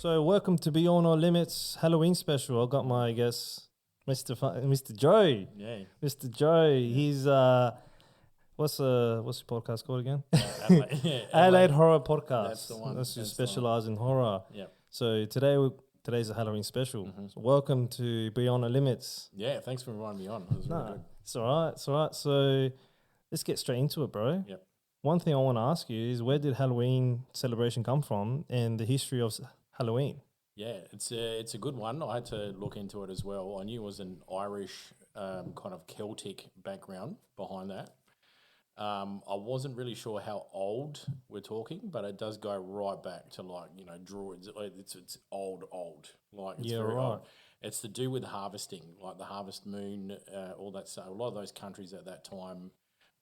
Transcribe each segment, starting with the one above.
So welcome to Beyond Our Limits Halloween special. I got my guest, Mr. Joe. Yeah. Mr. Joe. He's what's the podcast called again? Adelaide Horror Podcast. That's the one. That's who That's the specialise in horror. Yep. So today's a Halloween special. Mhm. So welcome to Beyond Our Limits. Yeah, thanks for inviting me on. It was really good. It's all right. It's all right. So let's get straight into it, bro. Yep. One thing I want to ask you is, where did Halloween celebration come from and the history of Halloween? Yeah, it's a good one. I had to look into it as well. I knew it was an Irish kind of Celtic background behind that. I wasn't really sure how old we're talking, but it does go right back to Druids. It's old. Like it's very old. It's to do with harvesting, like the harvest moon, all that stuff. A lot of those countries at that time,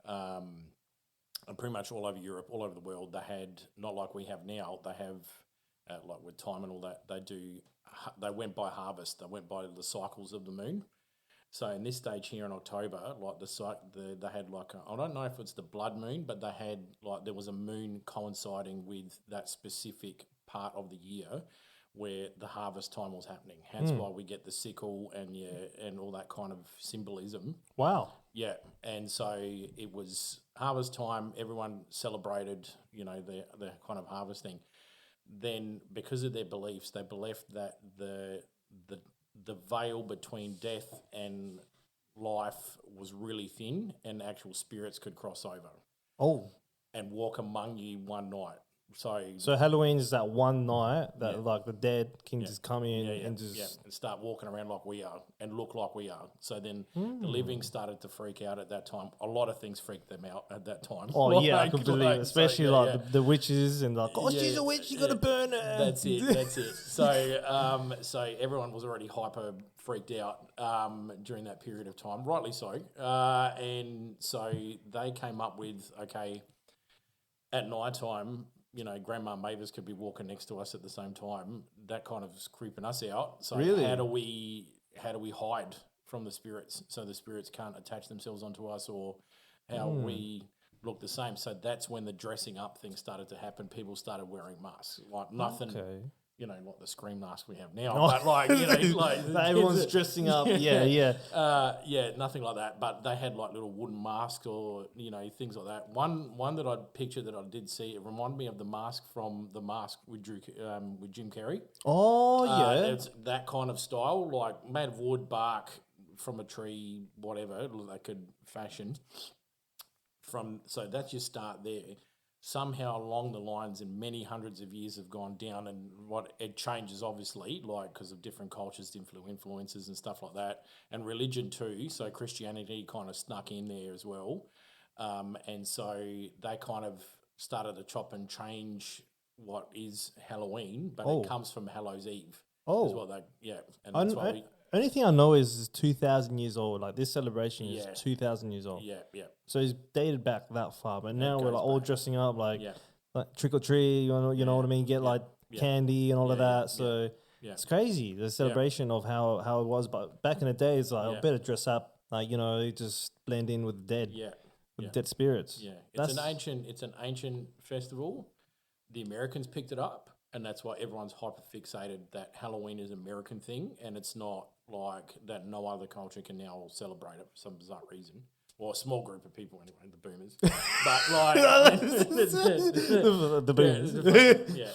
and pretty much all over Europe, all over the world, they had, not like we have now, they have, like with time and all that, they went by harvest. They went by the cycles of the moon. So in this stage here in October, like they had I don't know if it's the blood moon, but they had there was a moon coinciding with that specific part of the year where the harvest time was happening. Hence why we get the sickle and all that kind of symbolism. Wow. Yeah, and so it was harvest time. Everyone celebrated, the kind of harvesting. Then, because of their beliefs, they believed that the veil between death and life was really thin, and actual spirits could cross over. Oh. And walk among you one night. So Halloween is that one night that the dead can just come in and start walking around like we are and look like we are. So then the living started to freak out at that time. A lot of things freaked them out at that time. Oh yeah, I can believe it. Especially the witches and she's a witch, you gotta burn her. That's it. So everyone was already hyper freaked out during that period of time, rightly so. And so they came up with, at night time, Grandma Mavis could be walking next to us at the same time. That kind of is creeping us out. So really? how do we hide from the spirits so the spirits can't attach themselves onto us, or how we look the same? So that's when the dressing up thing started to happen. People started wearing masks, like nothing. Okay. Like the scream mask we have now, but everyone's dressing up. Yeah, nothing like that. But they had little wooden masks or things like that. One that I'd pictured that I did see, it reminded me of the mask from The Mask with Jim Carrey. Oh yeah, it's that kind of style, like made of wood, bark from a tree, whatever they could fashion from. So that's your start there. Somehow along the lines, and many hundreds of years have gone down, and what it changes obviously, because of different cultures, influences and stuff like that, and religion too. So Christianity kind of snuck in there as well, and so they kind of started to chop and change what is Halloween, but it comes from Hallows Eve. Oh, is what and that's why only thing I know is 2,000 years old. Like this celebration is 2,000 years old. Yeah. So it's dated back that far. But now we're all dressing up like trick or treat. You know what I mean? Get candy and all of that. So it's crazy, the celebration of how it was. But back in the day, it's I better dress up. Just blend in with the dead. With dead spirits. Yeah, it's an ancient festival. The Americans picked it up. And that's why everyone's hyper-fixated that Halloween is an American thing, and it's not like that no other culture can now celebrate it for some bizarre reason. Well, a small group of people anyway, the boomers. But the boomers.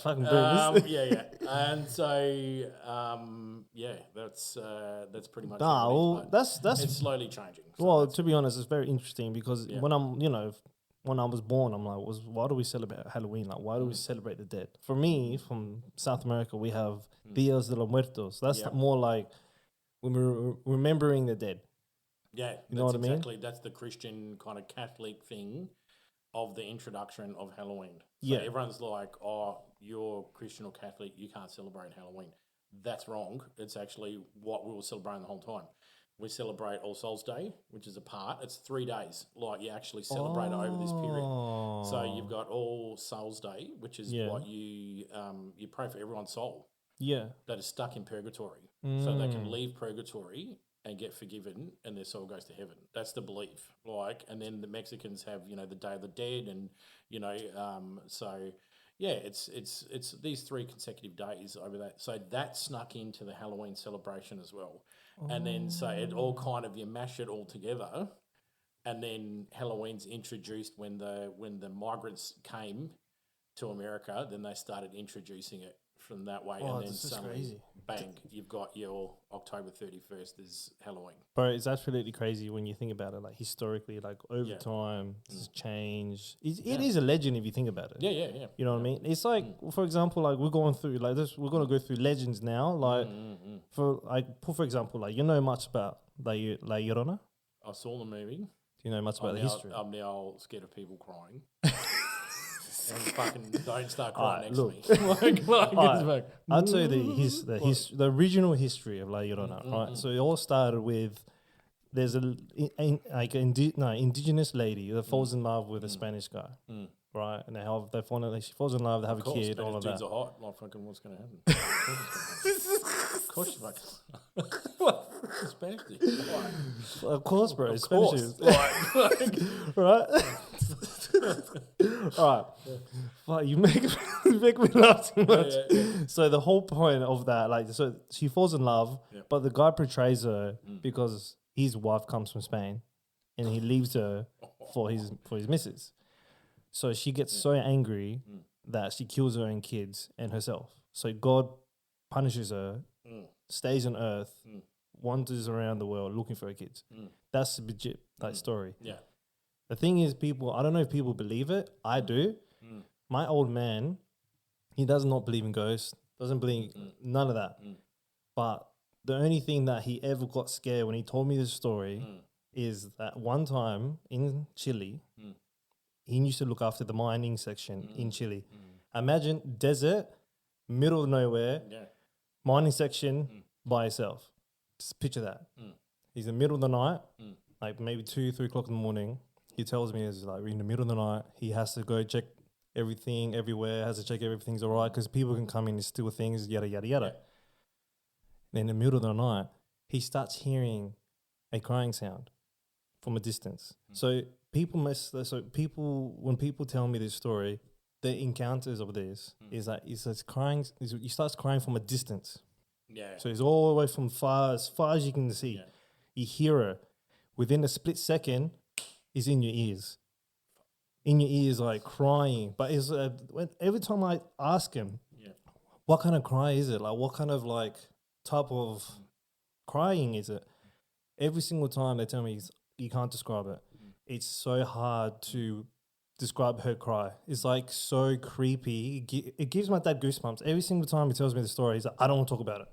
Fucking boomers. And so, that's pretty much it's slowly changing. So to be honest, it's very interesting because when I was born, I'm like, why do we celebrate Halloween? Like, why do we celebrate the dead? For me, from South America, we have Dias de los Muertos. That's more like when we're remembering the dead. Yeah, you know what I mean? Exactly. That's the Christian kind of Catholic thing of the introduction of Halloween. So everyone's like, oh, you're Christian or Catholic, you can't celebrate Halloween. That's wrong. It's actually what we were celebrating the whole time. We celebrate All Souls Day, which is a part. It's 3 days. You actually celebrate it over this period. So you've got All Souls Day, which is what you pray for everyone's soul. Yeah. That is stuck in purgatory. So they can leave purgatory and get forgiven, and their soul goes to heaven. That's the belief. And then the Mexicans have, the Day of the Dead, and so Yeah, it's these 3 consecutive days over that. So that snuck into the Halloween celebration as well. And then so it all kind of, you mash it all together, and then Halloween's introduced when the migrants came to America, then they started introducing it from that way, and then suddenly, bang, you've got your October 31st is Halloween. Bro, it's absolutely crazy when you think about it. Like historically, like over time, it's changed. It is a legend if you think about it. Yeah. You know what I mean? It's like, for example, like we're going through like this. We're gonna go through legends now. Like for example, like you know much about La Llorona? I saw the movie. Do you know much about the history? I'm now scared of people crying. And fucking don't start crying next look. to me. I'll tell you the original history of La Llorona, right? So it all started with there's indigenous lady that falls in love with a Spanish guy, right? And she falls in love, they have a kid, Spanish all of dudes that. are hot. Like fucking, what's going to happen? Of course, Spanish dudes. Of course, bro. Of Spanish course. dudes. Right? All right. Well, you make me laugh too much. Yeah. So the whole point of that, like, so she falls in love, but the guy betrays her because his wife comes from Spain, and he leaves her for his missus. So she gets so angry that she kills her own kids and herself. So God punishes her, stays on earth, wanders around the world looking for her kids. That's the legit story. Yeah. The thing is, I don't know if people believe it. I do. My old man, he does not believe in ghosts, doesn't believe none of that. But the only thing that he ever got scared when he told me this story is that one time in Chile, he used to look after the mining section in Chile. Imagine desert, middle of nowhere, mining section by himself. Just picture that. He's in the middle of the night, like maybe 2, 3 o'clock in the morning. He tells me it's like in the middle of the night, he has to go check everything everywhere, has to check everything's all right because people can come in and steal things, yada, yada, yada. Then in the middle of the night, he starts hearing a crying sound from a distance. So when people tell me this story, the encounters of this is that he starts crying from a distance. Yeah. So it's all the way from as far as you can see. Yeah. You hear her. Within a split second, is in your ears. In your ears, like crying. But it's every time I ask him, what kind of cry is it? Like, what kind of like type of crying is it? Every single time they tell me you can't describe it. It's so hard to describe her cry. It's like so creepy. It gives my dad goosebumps. Every single time he tells me the story, he's like, I don't want to talk about it.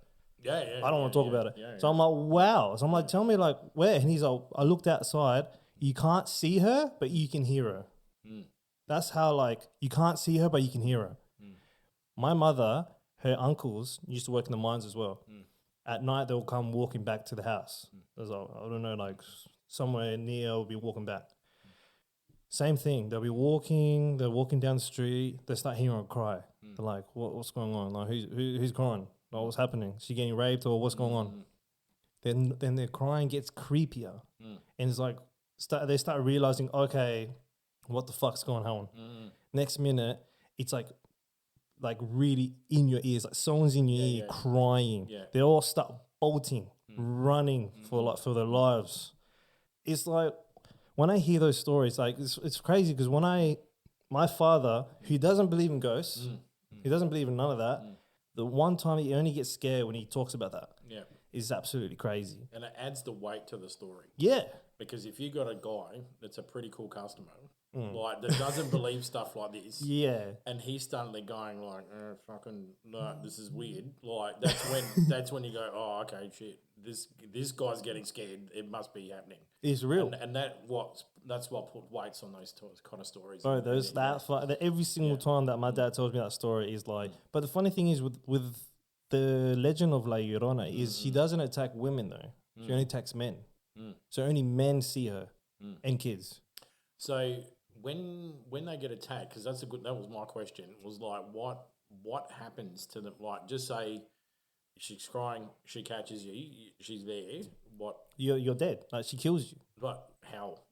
I don't want to talk about it. So I'm like, wow. So I'm like, tell me like where? And he's like, I looked outside. You can't see her, but you can hear her. That's how like you can't see her, but you can hear her. My mother, her uncles used to work in the mines as well. At night, they'll come walking back to the house. There's I don't know, like somewhere near, will be walking back. Same thing. They're walking down the street. They start hearing her cry. They're like, what's going on? Like, who's crying? Like, what's happening? Is she getting raped or what's going on? Then their crying gets creepier. And it's like, they start realizing, okay, what the fuck's going on? Next minute, it's like really in your ears, like someone's in your ear crying. They all start bolting, running for their lives. It's like when I hear those stories, like it's crazy because my father, who doesn't believe in ghosts, he doesn't believe in none of that. The one time he only gets scared when he talks about that. Is absolutely crazy. And it adds the weight to the story. Yeah. Because if you got a guy that's a pretty cool customer, like that doesn't believe stuff like this, and he's suddenly going like, "Fucking no, this is weird." Like that's when you go, "Oh, okay, shit, this guy's getting scared. It must be happening." It's real, and that's what put weights on those kind of stories. Bro, every single time that my dad tells me that story is like. But the funny thing is with the legend of La Llorona is she doesn't attack women though. She only attacks men. So only men see her and kids. So when they get attacked, because that was my question, was like what happens to them? Like just say she's crying, she catches you, she's there. What? You're dead. Like she kills you. But how?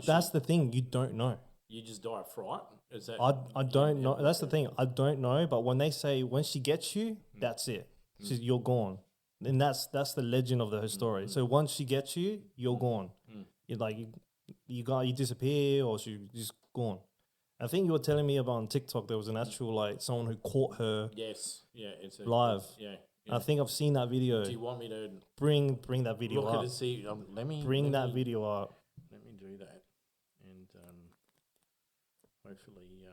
That's the thing. You don't know. you just die of fright? Is that? I don't know. That's the thing. I don't know. But when they say when she gets you, that's it. You're gone. And that's the legend of the story. So once she gets you, you're gone. You're like you disappear, or she's just gone. I think you were telling me about on TikTok there was an actual like someone who caught her. Yes, yeah, it's live. Yeah. I think I've seen that video. Do you want me to bring that video look up? At it, see, bring that video up. Let me do that, and hopefully,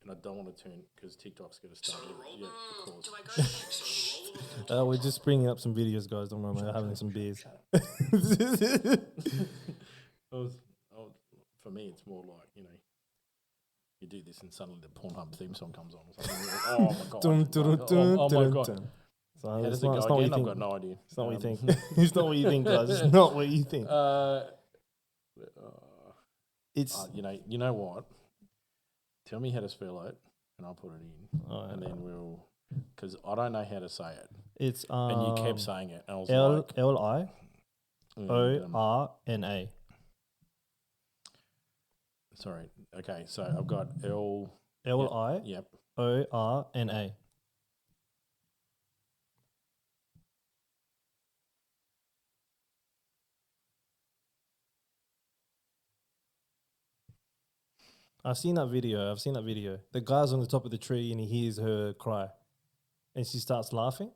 and I don't want to turn because TikTok's going to start. Yeah, of course. Do I go we're just bringing up some videos, guys. Don't worry, we're having some beers. For me, it's more like, you do this and suddenly the Pornhub theme song comes on. Oh my god! Oh my god! So how does it go again? I've got no idea. It's not what you think. It's not what you think, guys. It's not what you think. It's you know what? Tell me how to spell it, and I'll put it in, and then we'll, because I don't know how to say it. It's and you kept saying it, and I was Lorna. Sorry. Okay, so I've got Lorna. Yep. I've seen that video. The guy's on the top of the tree and he hears her cry. And she starts laughing.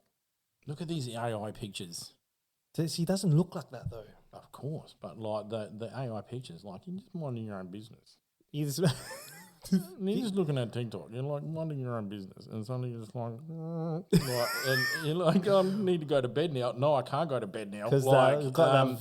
Look at these AI pictures. She doesn't look like that though. Of course, but like the AI pictures, like you're just minding your own business. You're just looking at TikTok. You're like minding your own business, and suddenly you're just like and you're like, I need to go to bed now. No, I can't go to bed now. Like,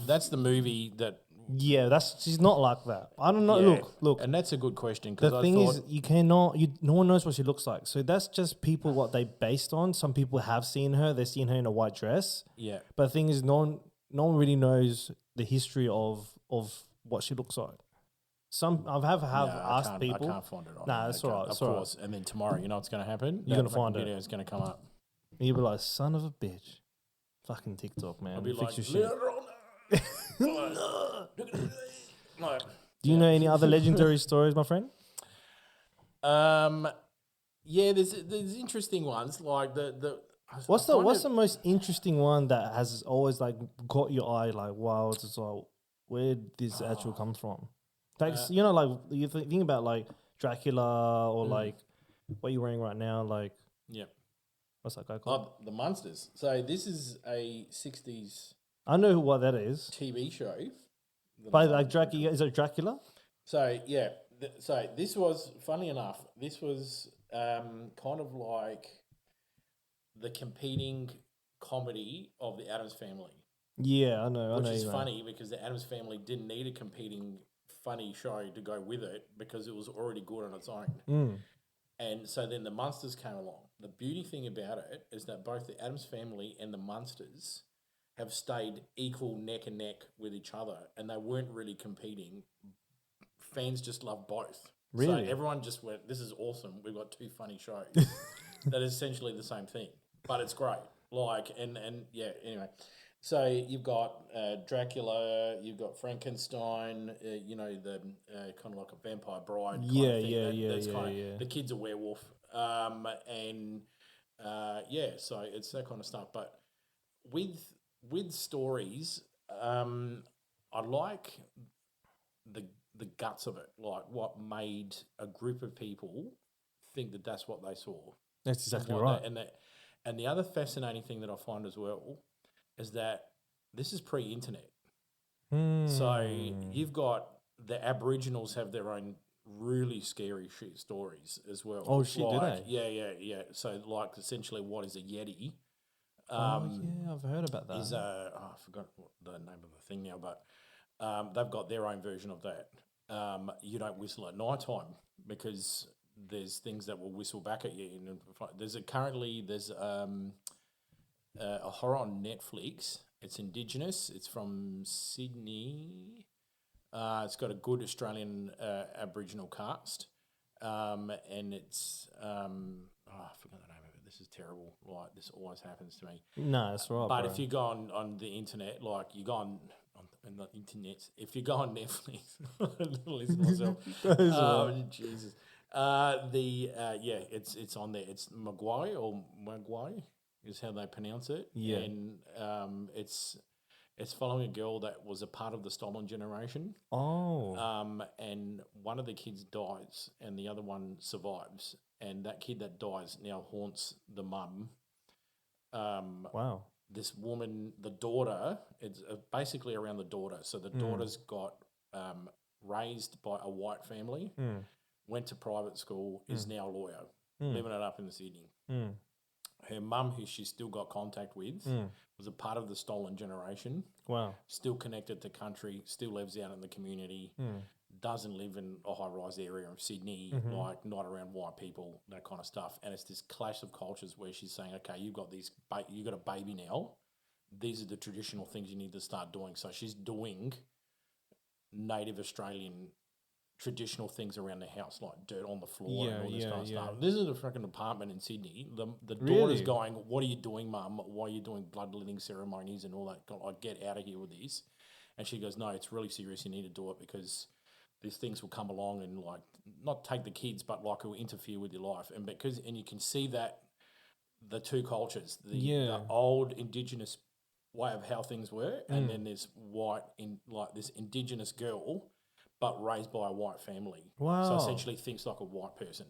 that's the movie that. Yeah, she's not like that. I don't know. Yeah. Look, and that's a good question. The thing is, you cannot. No one knows what she looks like. So that's just people what they based on. Some people have seen her. They've seen her in a white dress. Yeah. But the thing is, no one really knows the history of what she looks like. I've asked people. I can't find it. That's all right. Of course. And then tomorrow, you know what's going to happen? You're going to find it. Video is going to come up. And you'll be like, son of a bitch. Fucking TikTok, man. I'll be Fix like, your shit. No. Do you know any other legendary stories, my friend? Yeah, there's interesting ones like What's the most interesting one that has always like caught your eye? Like, wow, it's like, where did this actually come from? Like, like you think about like Dracula or like what you're wearing right now. Like, yeah, what's that guy called? The Monsters. So this is a 60s. I know what that is. TV show. By like Dracula, is it Dracula? So yeah, so this was funny enough. This was kind of like the competing comedy of the Addams Family. Yeah, I know. Which is funny because the Addams Family didn't need a competing funny show to go with it because it was already good on its own. And so then the Munsters came along. The beauty thing about it is that both the Addams Family and the Munsters have stayed equal neck and neck with each other, and they weren't really competing. Fans just love both. Really? So everyone just went, this is awesome. We've got two funny shows that is essentially the same thing, but it's great. Like, and yeah, anyway. So you've got Dracula, you've got Frankenstein, the kind of like a vampire bride kind of thing. The kid's a werewolf. So it's that kind of stuff. But with stories, I like the guts of it, like what made a group of people think that that's what they saw. That's exactly right. And the other fascinating thing that I find as well is that this is pre-internet. So you've got the Aboriginals have their own really scary shit stories as well. Oh shit, like, do they? Yeah. So like essentially what is a Yeti? I've heard about that. I forgot the name of the thing now, but they've got their own version of that. You don't whistle at night time because there's things that will whistle back at you. And there's a horror on Netflix. It's Indigenous. It's from Sydney. It's got a good Australian Aboriginal cast. And it's I forgot the name of it. This is terrible. Like, this always happens to me. No, that's right. But if you go on the internet, like you go on and the internet. If you go on Netflix, listen to myself. Jesus. It's on there. It's Maguire is how they pronounce it. Yeah. And it's following a girl that was a part of the stolen generation. Oh. And one of the kids dies and the other one survives. And that kid that dies now haunts the mum. Wow. This woman, the daughter, it's basically around the daughter. So the daughter's got raised by a white family, went to private school, is now a lawyer, living it up in Sydney. Her mum, who she's still got contact with, was a part of the stolen generation. Wow. Still connected to country, still lives out in the community, doesn't live in a high-rise area of Sydney, like not around white people, that kind of stuff. And it's this clash of cultures where she's saying, okay, you've got you got a baby now. These are the traditional things you need to start doing. So she's doing native Australian traditional things around the house, like dirt on the floor and all this kind of stuff. This is a freaking apartment in Sydney. The daughter's going, what are you doing, Mum? Why are you doing bloodletting ceremonies and all that? Like, get out of here with this. And she goes, no, it's really serious. You need to do it because these things will come along and like not take the kids, but like it will interfere with your life. And you can see that the two cultures, the old Indigenous way of how things were, and then this this Indigenous girl, but raised by a white family. Wow. So essentially thinks like a white person.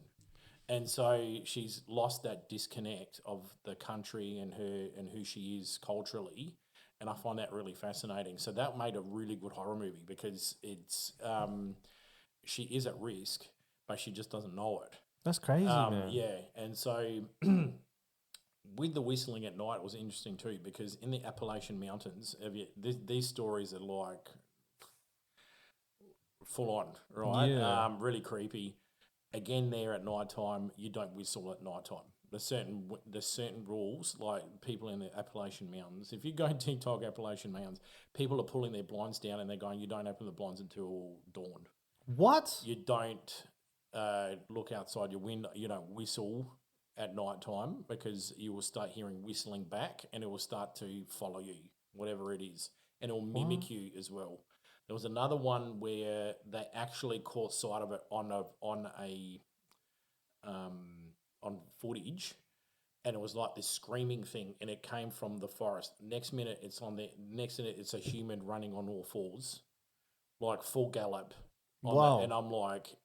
And so she's lost that disconnect of the country and who she is culturally. And I find that really fascinating. So that made a really good horror movie because it's she is at risk, but she just doesn't know it. That's crazy, man. Yeah. And so with the whistling at night, it was interesting too because in the Appalachian Mountains, these stories are like full on, right? Yeah. Really creepy. Again, there at night time, you don't whistle at night time. There's certain rules, like people in the Appalachian Mountains. If you go to TikTok Appalachian Mountains, people are pulling their blinds down and they're going, you don't open the blinds until dawn. What? You don't look outside your window. You don't whistle at night time because you will start hearing whistling back and it will start to follow you, whatever it is. And it will mimic you as well. There was another one where they actually caught sight of it on footage, and it was like this screaming thing, and it came from the forest. Next minute, it's a human running on all fours, like full gallop. Wow! And I'm like,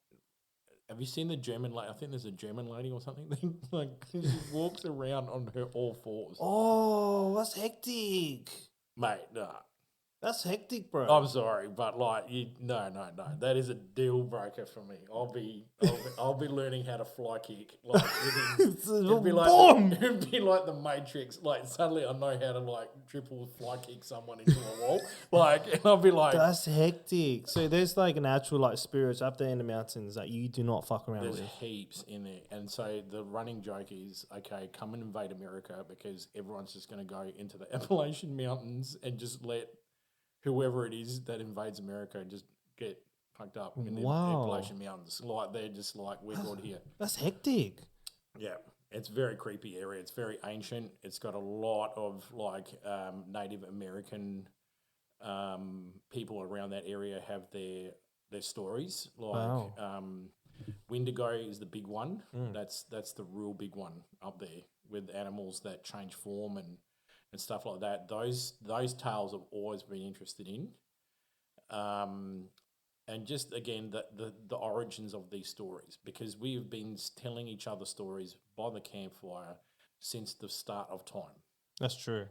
have you seen the German lady? I think there's a German lady or something. Like she walks around on her all fours. Oh, that's hectic, mate. Nah. That's hectic, bro. I'm sorry, but like no. That is a deal breaker for me. I'll be learning how to fly kick. Like it'd be like the Matrix. Like suddenly I know how to like triple fly kick someone into a wall. Like and I'll be like, that's hectic. So there's like an actual like spirits up there in the mountains that you do not fuck around with. There's heaps in there, and so the running joke is, okay, come and invade America because everyone's just going to go into the Appalachian Mountains and just let whoever it is that invades America just get fucked up in the Appalachian Mountains. Like, they're just like, we're good here. That's hectic. Yeah. It's a very creepy area. It's very ancient. It's got a lot of, like, Native American people around that area have their stories. Like, Wendigo is the big one. That's the real big one up there with animals that change form and stuff like that. Those tales I've always been interested in. And just, again, the origins of these stories, because we have been telling each other stories by the campfire since the start of time. That's true.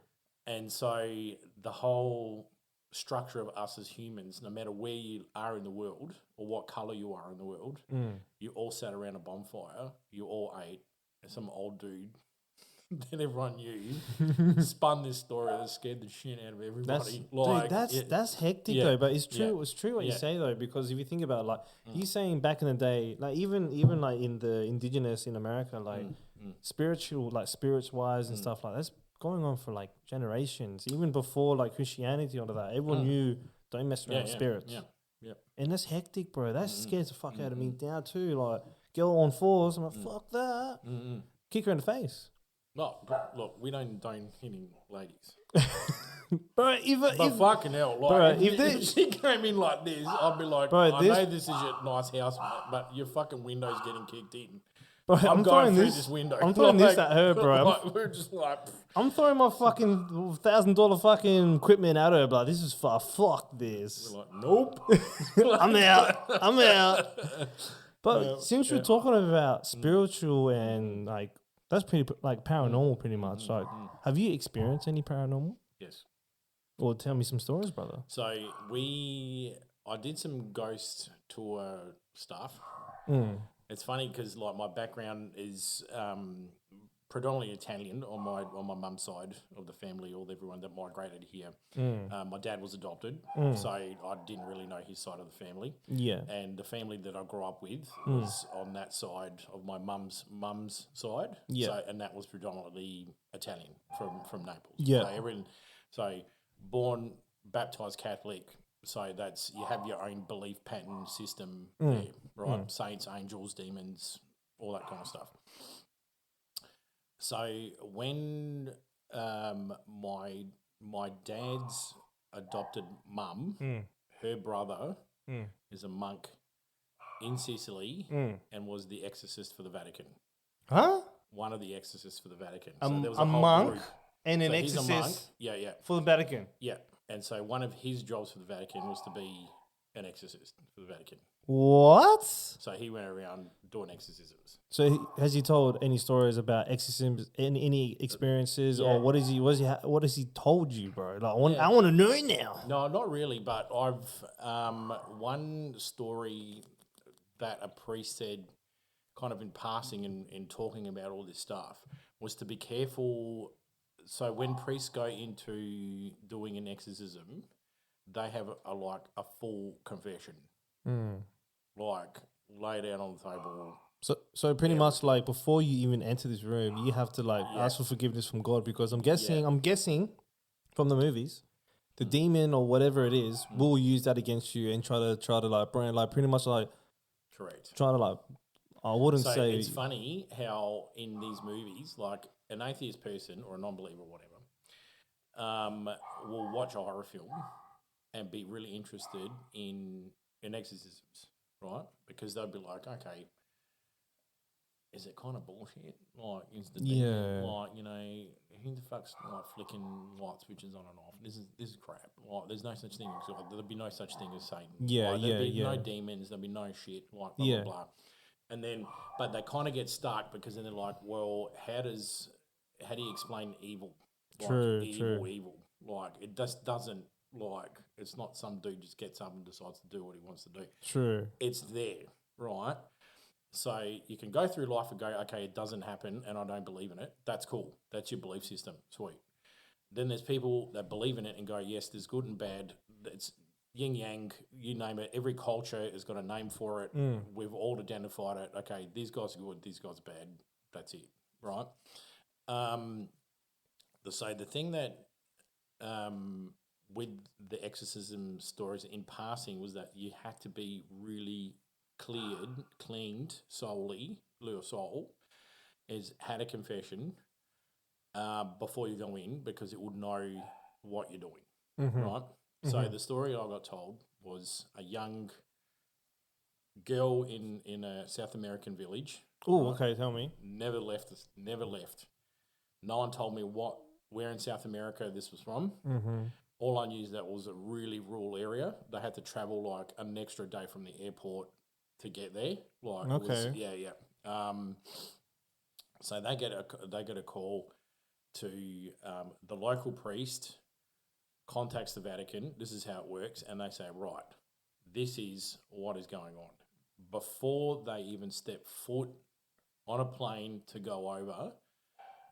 And so the whole structure of us as humans, no matter where you are in the world or what colour you are in the world, you all sat around a bonfire, you all ate, and some old dude that everyone knew spun this story that scared the shit out of everybody. That's hectic though, but it's true. Yeah. It's true what you say though, because if you think about it, like you saying back in the day, like even like in the indigenous in America, like spiritual, like spirits wise and stuff like that's going on for like generations, even before like Christianity or that. Everyone knew don't mess around with spirits. Yeah. And that's hectic, bro. That scares the fuck out of me now too. Like girl on fours, I'm like fuck that. Kick her in the face. No, look, we don't hitting ladies. Bro, But fucking hell, like, bro, if she came in like this, I'd be like, bro, I know this is your nice house, mate, but your fucking window's getting kicked in. Bro, I'm going through this window. I'm throwing this at her, bro. Like, we're just like... I'm throwing my fucking $1,000 fucking equipment at her, but this is fuck this. We're like, nope. I'm out. But since we're talking about spiritual and like that's pretty like paranormal, pretty much. Like, have you experienced any paranormal? Yes. Or tell me some stories, brother. So I did some ghost tour stuff. It's funny because like my background is predominantly Italian on my mum's side of the family, all everyone that migrated here. My dad was adopted, so I didn't really know his side of the family. Yeah, and the family that I grew up with was on that side of my mum's side. Yeah, so, and that was predominantly Italian from Naples. Yeah, so born baptized Catholic. So that's you have your own belief pattern system there, right? Saints, angels, demons, all that kind of stuff. So when my dad's adopted mum, her brother is a monk in Sicily and was the exorcist for the Vatican. Huh? One of the exorcists for the Vatican. So there was a whole monk group. And an exorcist for the Vatican. Yeah. And so one of his jobs for the Vatican was to be an exorcist for the Vatican. What? So he went around doing exorcisms. So has he told any stories about exorcisms, any experiences, or what has he told you, bro? Like, I want to know now. No, not really. But I've one story that a priest said, kind of in passing and talking about all this stuff, was to be careful. So when priests go into doing an exorcism, they have a full confession, like laid out on the table. So pretty much like before you even enter this room, you have to ask for forgiveness from God, because I'm guessing from the movies, the demon or whatever it is will use that against you and try to brand pretty much correct. Try to I wouldn't say it's funny how in these movies, like an atheist person or a non-believer or whatever, will watch a horror film and be really interested in exorcisms, right? Because they'll be like, okay, is it kind of bullshit? Like, is the demon, who the fuck's flicking light switches on and off? This is crap. Like, there's no such thing as God. There'll be no such thing as Satan. There'll be no demons. There'll be no shit. Like, blah blah blah. And then, but they kind of get stuck because then they're like, well, how do you explain evil? Evil. Like, it just doesn't, it's not some dude just gets up and decides to do what he wants to do. True. It's there, right? So you can go through life and go, okay, it doesn't happen and I don't believe in it. That's cool. That's your belief system. Sweet. Then there's people that believe in it and go, yes, there's good and bad. It's yin yang, you name it. Every culture has got a name for it. We've all identified it. Okay, these guys are good, these guys are bad. That's it, right? So the thing that with the exorcism stories in passing was that you had to be really cleaned solely, your soul, had a confession before you go in, because it would know what you're doing, right? So the story I got told was a young girl in a South American village. Oh, okay, tell me. Never left. No one told me where in South America this was from. All I knew is that it was a really rural area. They had to travel an extra day from the airport to get there. So they get a call to the local priest. Contacts the Vatican. This is how it works, and they say, right, this is what is going on. Before they even step foot on a plane to go over,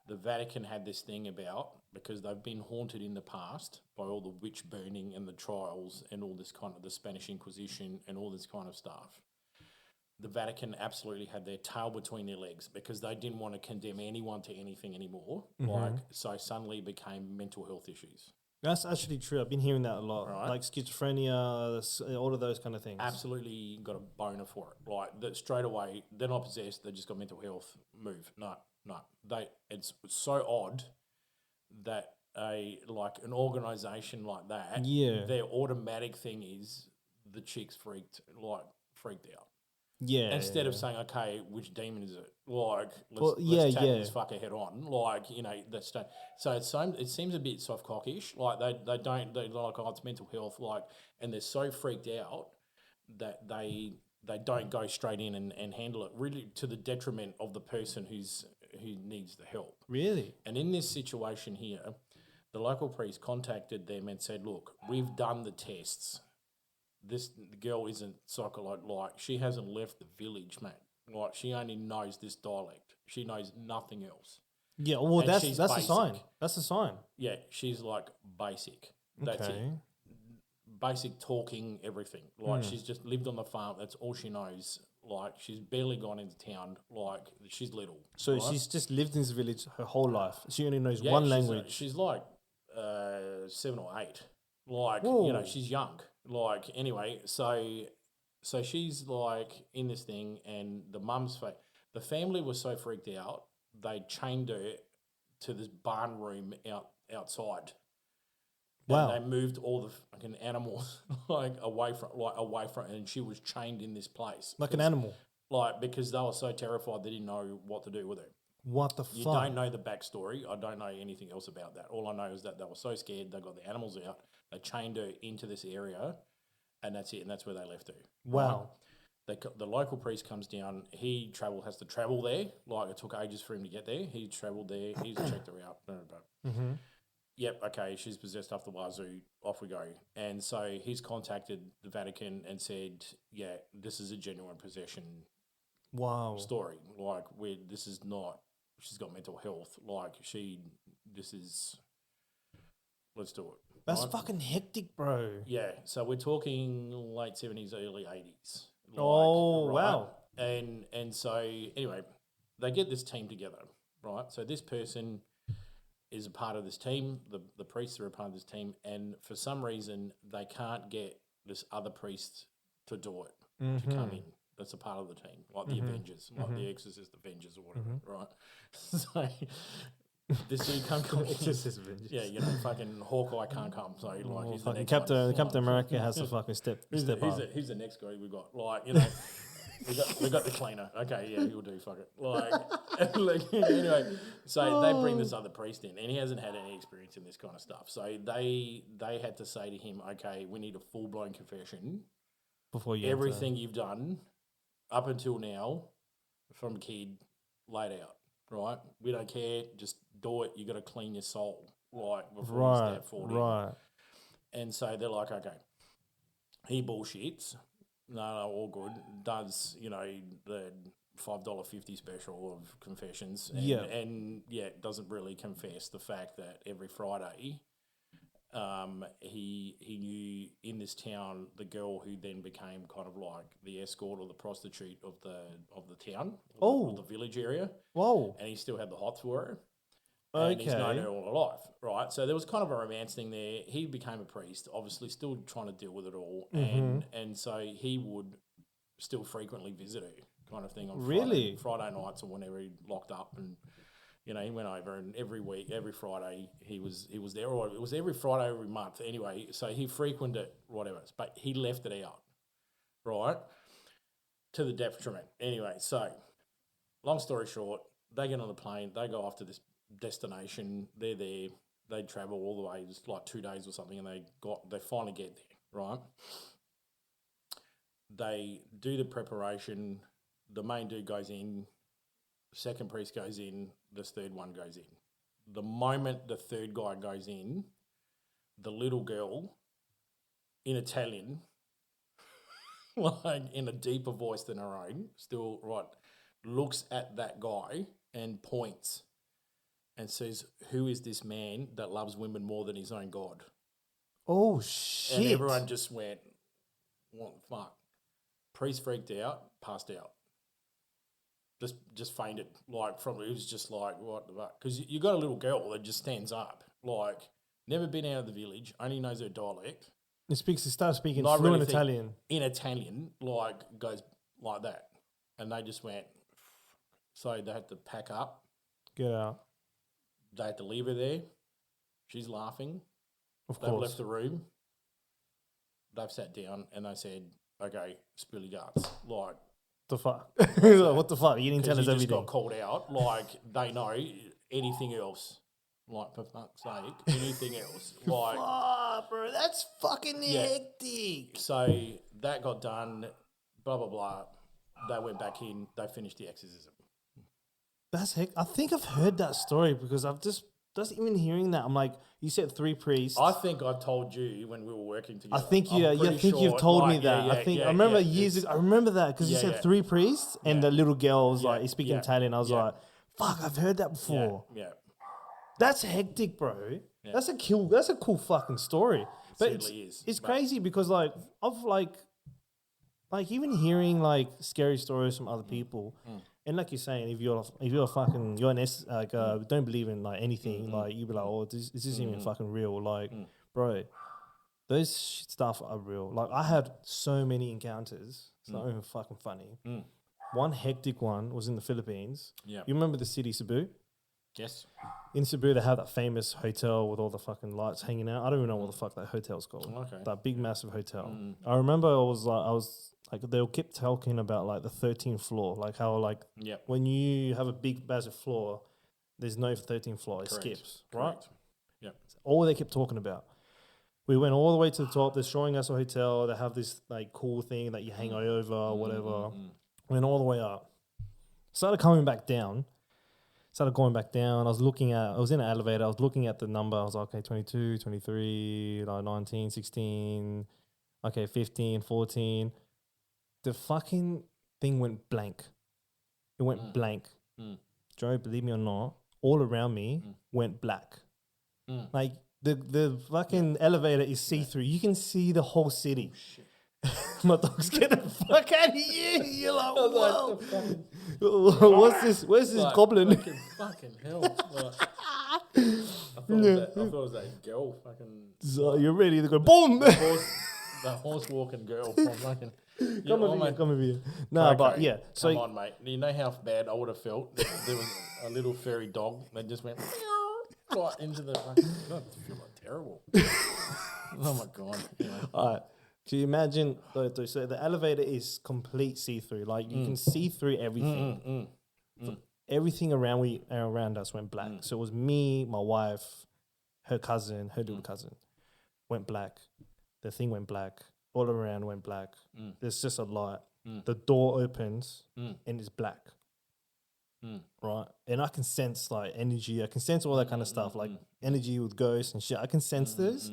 the Vatican had this thing about, because they've been haunted in the past by all the witch burning and the trials and all this kind of the Spanish Inquisition and all this kind of stuff. The Vatican absolutely had their tail between their legs because they didn't want to condemn anyone to anything anymore. So suddenly it became mental health issues. That's actually true. I've been hearing that a lot. Right. Like schizophrenia, all of those kind of things. Absolutely got a boner for it. That straight away, they're not possessed, they just got mental health. Move. No. It's so odd that an organisation like that, their automatic thing is the chick's freaked out. Yeah. Instead of saying, okay, which demon is it? Like, let's tackle this fucker head on. Like, that's so it seems a bit soft cockish. Like they're like, oh, it's mental health. Like, and they're so freaked out that they don't go straight in and handle it, really to the detriment of the person who needs the help. Really? And in this situation here, the local priest contacted them and said, look, we've done the tests. This girl isn't like she hasn't left the village, mate. Like she only knows this dialect. She knows nothing else. Yeah, well, that's a sign. That's a sign. Yeah, she's like basic. That's it. Basic talking, everything. Like she's just lived on the farm. That's all she knows. Like she's barely gone into town. Like she's little. So right? She's just lived in this village her whole life. She only knows one language. She's like 7 or 8. Like she's young. Like anyway, so she's like in this thing, and the family was so freaked out they chained her to this barn room outside. Wow! And they moved all the fucking animals away from, and she was chained in this place like an animal. Like because they were so terrified they didn't know what to do with her. What the fuck? You don't know the backstory. I don't know anything else about that. All I know is that they were so scared they got the animals out. They chained her into this area, and that's it. And that's where they left her. Wow. The local priest comes down. He has to travel there. Like it took ages for him to get there. He travelled there. He's checked her out. Mm-hmm. Yep. Okay. She's possessed off the wazoo. Off we go. And so he's contacted the Vatican and said, "Yeah, this is a genuine possession." Wow. Story like where this is not. She's got mental health. Like let's do it. That's fucking hectic, bro. Yeah. So we're talking late 70s, early 80s. Wow. And so anyway, they get this team together, right? So this person is a part of this team. The priests are a part of this team, and for some reason they can't get this other priest to do it, to come in. That's a part of the team, like the Avengers, like the Exorcist Avengers or whatever, right? So this dude can't come. Exorcist Avengers. Yeah, fucking Hawkeye can't come. So like, he's the next Captain America has to fucking step Who's up. Who's the next guy we got? Like, we got the cleaner. Okay, yeah, he'll do. Fuck it. Like anyway, so they bring this other priest in, and he hasn't had any experience in this kind of stuff. So they had to say to him, okay, we need a full blown confession before you everything you've done up until now, from kid, laid out, right? We don't care, just do it. You got to clean your soul, like before you step forward. Right. And so they're like, okay, he bullshits. No, all good. Does the $5.50 special of confessions? And doesn't really confess the fact that every Friday. He knew in this town the girl who then became kind of like the escort or the prostitute of the town, or the village area. Whoa! And he still had the hots for her. Okay. And he's known her all her life, right? So there was kind of a romance thing there. He became a priest, obviously still trying to deal with it all, and so he would still frequently visit her, kind of thing on Friday nights or whenever he locked up and. He went over, and every week, every Friday, he was there, or it was every Friday, every month. Anyway, so he frequented it, whatever, but he left it out, right, to the detriment. Anyway, so long story short, they get on the plane, they go off to this destination. They're there, they travel all the way, it's like 2 days or something, and they finally get there, right? They do the preparation. The main dude goes in. Second priest goes in, this third one goes in. The moment the third guy goes in, the little girl, in Italian, like in a deeper voice than her own, still right, looks at that guy and points and says, "Who is this man that loves women more than his own God?" Oh, shit. And everyone just went, what the fuck? Priest freaked out, passed out. Just fainted. It was just like, what the fuck? Because you got a little girl that just stands up, like, never been out of the village, only knows her dialect. It starts speaking fluent Italian. In Italian, goes like that. And they just went, so they had to pack up. Get out. They had to leave her there. She's laughing. Of They've course. left the room. They've sat down and they said, "Okay, spill your guts." Like, the fuck? What the fuck? You didn't tell us you everything. just got called out. Like, they know anything else. Like, for fuck's sake, anything else. Like, fuck, bro, that's fucking hectic. So that got done. Blah blah blah. They went back in. They finished the exorcism. That's heck. I think I've heard that story because I've just even hearing that. I'm like, you said 3 priests. I think I told you when we were working together. I think you've told me that. I remember years ago. I remember that because you said 3 priests and the little girl was like, he's speaking Italian. I was like, fuck, I've heard that before. Yeah. That's hectic, bro. Yeah. That's a cool fucking story. But it's crazy because like of like even hearing like scary stories from other people, and like you're saying, if you're don't believe in like anything, like you be like, oh, this isn't even fucking real. Like, bro, those stuff are real. Like I had so many encounters. It's not even fucking funny. One hectic one was in the Philippines. Yeah, you remember the city Cebu? Yes. In Cebu, they have that famous hotel with all the fucking lights hanging out. I don't even know what the fuck that hotel's called. Okay. That big, massive hotel. I remember I was like, they kept talking about like the 13th floor, like how like when you have a big, massive floor, there's no 13th floor. It skips, right? Yeah. All they kept talking about. We went all the way to the top. They're showing us a hotel. They have this like cool thing that you hang over or whatever. Went all the way up. Started coming back down. Started going back down. I was in an elevator. I was looking at the number. I was like, okay, 22, 23, like 19, 16, okay, 15, 14. The fucking thing went blank. It went blank. Joe, believe me or not, all around me went black. Like the fucking elevator is see-through. You can see the whole city. Oh, shit. My dog's getting the fuck out of here. You're like, whoa. What's this? Where's this goblin? Fucking hell. I thought it was that girl fucking... So you're ready to go, boom! The horse walking girl from fucking... Come over here. No, but yeah. Come on, mate. You know how bad I would have felt if there was a little fairy dog that just went right into the fucking... I feel like terrible. Oh my God. Anyway. All right. Can you imagine, so the elevator is complete see-through. Like, you can see through everything. So everything around us went black. So it was me, my wife, her cousin, her little cousin, went black. The thing went black. All around went black. There's just a light. The door opens and it's black. Right? And I can sense, like, energy. I can sense all that kind of stuff, like energy with ghosts and shit. I can sense this.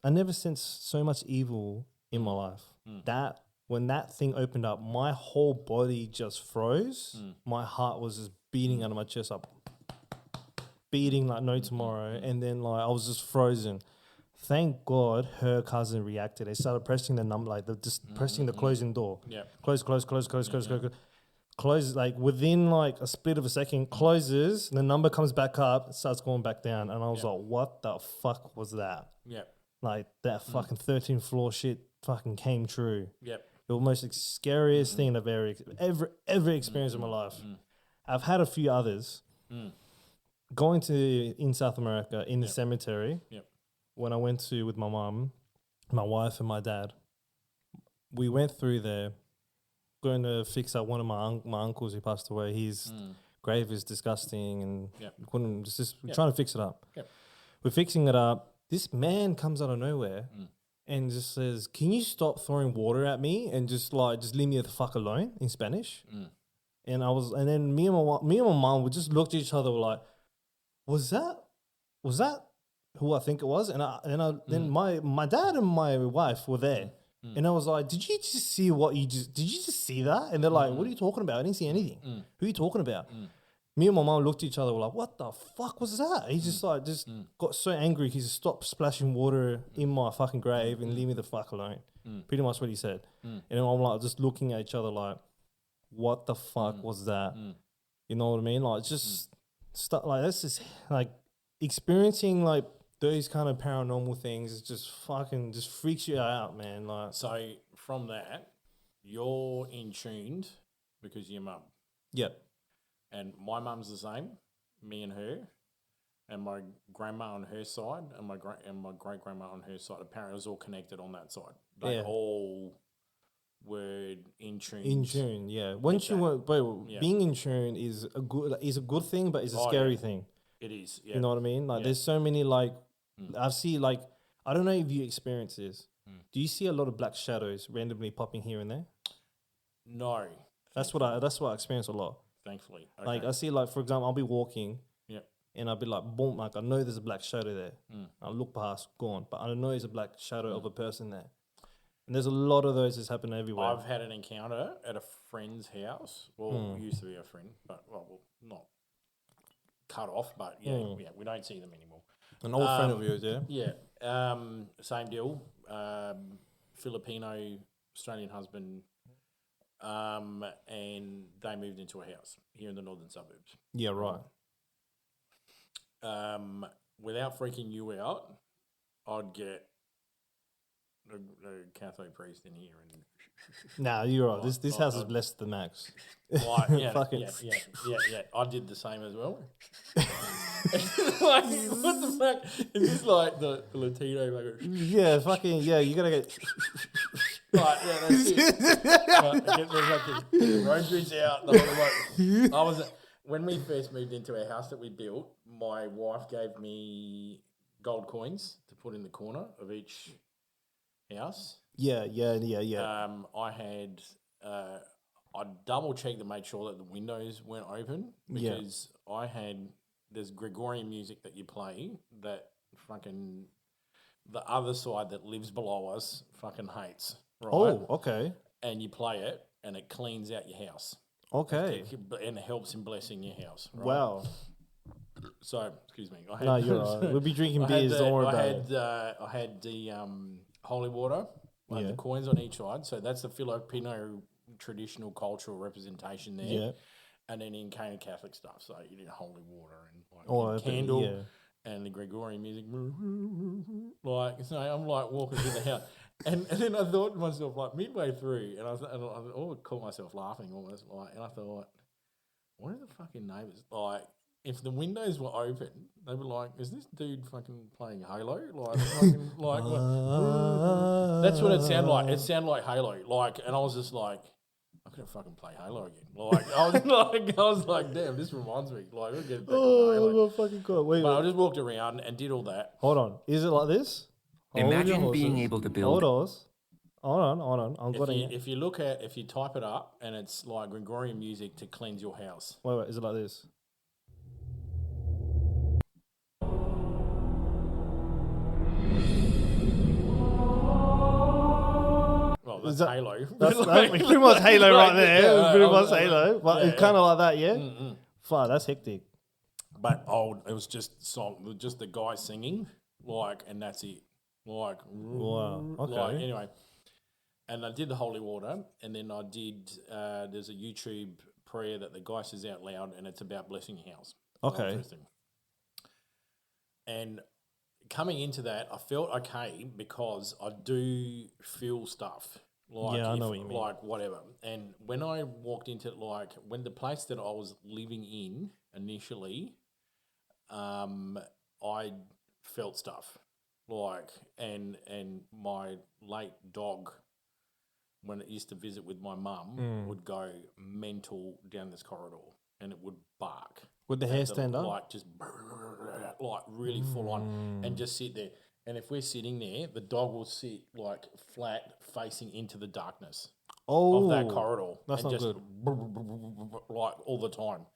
I never sensed so much evil in my life. That when that thing opened up, my whole body just froze. My heart was just beating out of my chest, up, beating like no tomorrow. And then like I was just frozen. Thank God her cousin reacted. They started pressing the number, like pressing the closing door. Yeah, close. Close, like within like a split of a second, closes. The number comes back up, starts going back down, and I was like, "What the fuck was that?" Yeah. Like that fucking 13th floor shit fucking came true. Yep. The most scariest thing I've ever experienced in my life. I've had a few others. Going in South America in the cemetery. Yep. When I went to with my mum, my wife and my dad, we went through there, going to fix up one of my uncles who passed away. His grave is disgusting, and we couldn't just trying to fix it up. Yep. We're fixing it up. This man comes out of nowhere and just says, "Can you stop throwing water at me and just leave me the fuck alone?" in Spanish. And then me and my mom would just look at each other like, "Was that who I think it was?" Then my dad and my wife were there, and I was like, "Did you just see did you just see that?" And they're like, "What are you talking about? I didn't see anything. Who are you talking about?" Me and my mom looked at each other, were like, "What the fuck was that?" He just got so angry, he just stopped splashing water in my fucking grave and leave me the fuck alone. Pretty much what he said. And then I'm like just looking at each other like, what the fuck was that? You know what I mean? Like just stuff like that's just like experiencing like those kind of paranormal things is just fucking just freaks you out, man. Like, so from that, you're in tuned because of your mum. Yep. And my mum's the same, me and her. and my grandma on her side, and my great grandma on her side. Apparently, it was all connected on that side. They all were in tune. In tune, yeah. Once you were, being in tune is a good thing, but it's a scary thing. It is. Yeah. You know what I mean? Like, there's so many I see I don't know if you experience this. Do you see a lot of black shadows randomly popping here and there? No. That's what I experience a lot. Thankfully. Okay. Like, I see, for example, I'll be walking. And I'll be like, boom, like I know there's a black shadow there. I'll look past, gone. But I know there's a black shadow of a person there. And there's a lot of those that's happening everywhere. I've had an encounter at a friend's house. Well, used to be a friend, but not cut off, but we don't see them anymore. An old friend of yours, yeah? Yeah. Same deal. Filipino Australian husband, and they moved into a house here in the northern suburbs. Yeah, right. Without freaking you out, I'd get a Catholic priest in here and. Nah, you're right. This house is blessed to the max. Like, yeah. I did the same as well. Like, what the fuck? Is this like the Latino? Like, yeah, you gotta get. Right, yeah, that's it. Right, get the rosaries out. When we first moved into our house that we built, my wife gave me gold coins to put in the corner of each house. Yeah. I double checked to make sure that the windows weren't open because there's Gregorian music that you play that fucking the other side that lives below us fucking hates. Right? Oh, okay. And you play it and it cleans out your house. Okay. And it helps in blessing your house. Right? Wow. So, excuse me. No, you're right. We'll be drinking beers. Don't worry about it. I had the holy water, the coins on each side. So that's the Filipino traditional cultural representation there. Yeah. And then in Canaan Catholic stuff. So you did holy water and candle and the Gregorian music. So I'm like walking through the house. And then I thought to myself, like midway through, and I caught myself laughing almost, and I thought, what are the fucking neighbours like? If the windows were open, they'd be like, "Is this dude fucking playing Halo?" That's what it sounded like. It sounded like Halo, and I was just like, I could fucking play Halo again. I was like, damn, this reminds me. Like, we'll get back to Halo. Fucking God. Wait, but I just walked around and did all that. Hold on, is it like this? Imagine being able to build. Hold on. If you type it up and it's like Gregorian music to cleanse your house. Wait, is it like this? Well, that's Halo. That's pretty much Halo right there. Yeah, pretty much Halo, but it's kind of like that, yeah. Mm-mm. Fuck, that's hectic. But it was just the guy singing, and that's it. Wow. Okay. Anyway, and I did the holy water, and then I did. There's a YouTube prayer that the guy says out loud, and it's about blessing your house. Okay. And coming into that, I felt okay because I do feel stuff. I know what you mean. Like whatever. And when I walked into when the place that I was living in initially, I felt stuff. And my late dog, when it used to visit with my mum, would go mental down this corridor and it would bark. Would the hair stand up? Just really full on and just sit there. And if we're sitting there, the dog will sit flat facing into the darkness of that corridor. That's not good. All the time.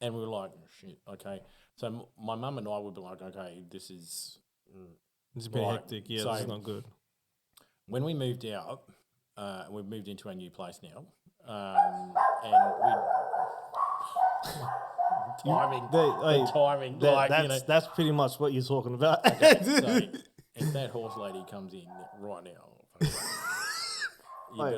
And we were like, shit, okay. So my mum and I would be like, okay, this is... It's a bit hectic. Yeah, so this is not good. When we moved out, we've moved into our new place now, and we... timing. That's pretty much what you're talking about. Okay, so if that horse lady comes in right now... I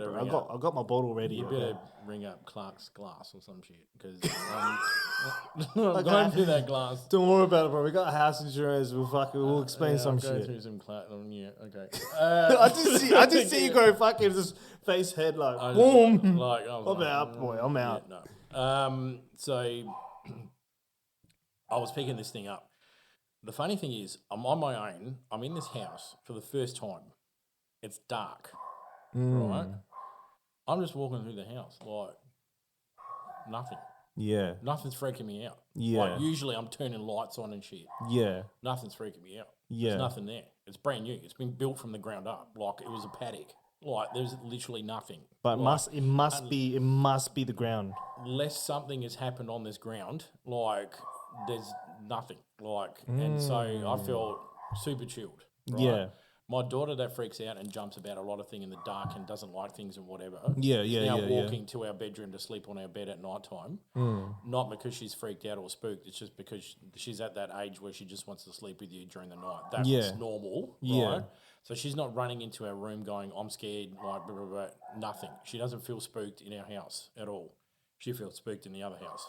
got my bottle ready. You better ring up Clark's glass or some shit because I'm going through that glass. Don't worry about it, bro. We got house insurance. We'll explain some shit. Go through some okay. I just see you go fucking just face head boom. I'm out, boy. I'm out. Yeah, no. So I was picking this thing up, The funny thing is, I'm on my own. I'm in this house for the first time. It's dark, right? I'm just walking through the house like nothing. Yeah. Nothing's freaking me out. Yeah. Like usually I'm turning lights on and shit. Yeah. Nothing's freaking me out. Yeah. There's nothing there. It's brand new. It's been built from the ground up. Like it was a paddock. Like there's literally nothing. But like, it must be the ground. Unless something has happened on this ground, like there's nothing. Like and so I felt super chilled. Right? Yeah. My daughter that freaks out and jumps about a lot of things in the dark and doesn't like things and whatever. Yeah, is yeah, now yeah. walking to our bedroom to sleep on our bed at night time. Not because she's freaked out or spooked. It's just because she's at that age where she just wants to sleep with you during the night. That's normal, right? So she's not running into our room going, I'm scared, like, blah, blah, blah. Nothing. She doesn't feel spooked in our house at all. She feels spooked in the other house.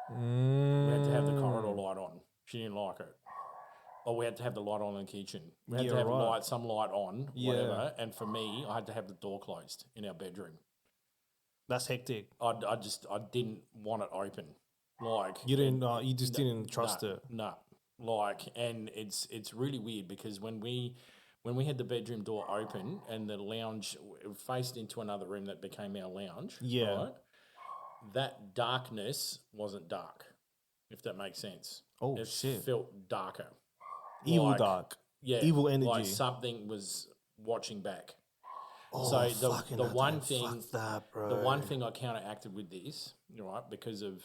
We had to have the corridor light on. She didn't like it. Or we had to have the light on in the kitchen. We had to have some light on, whatever. And for me, I had to have the door closed in our bedroom. That's hectic. I didn't want it open. Like you didn't trust it. No, like, and it's really weird because when we had the bedroom door open and the lounge faced into another room that became our lounge, right, that darkness wasn't dark, if that makes sense. Oh, it shit. felt darker. Evil dark. Yeah. Evil energy. Like something was watching back. Oh, so the one thing, bro. the one thing I counteracted with this, right, because of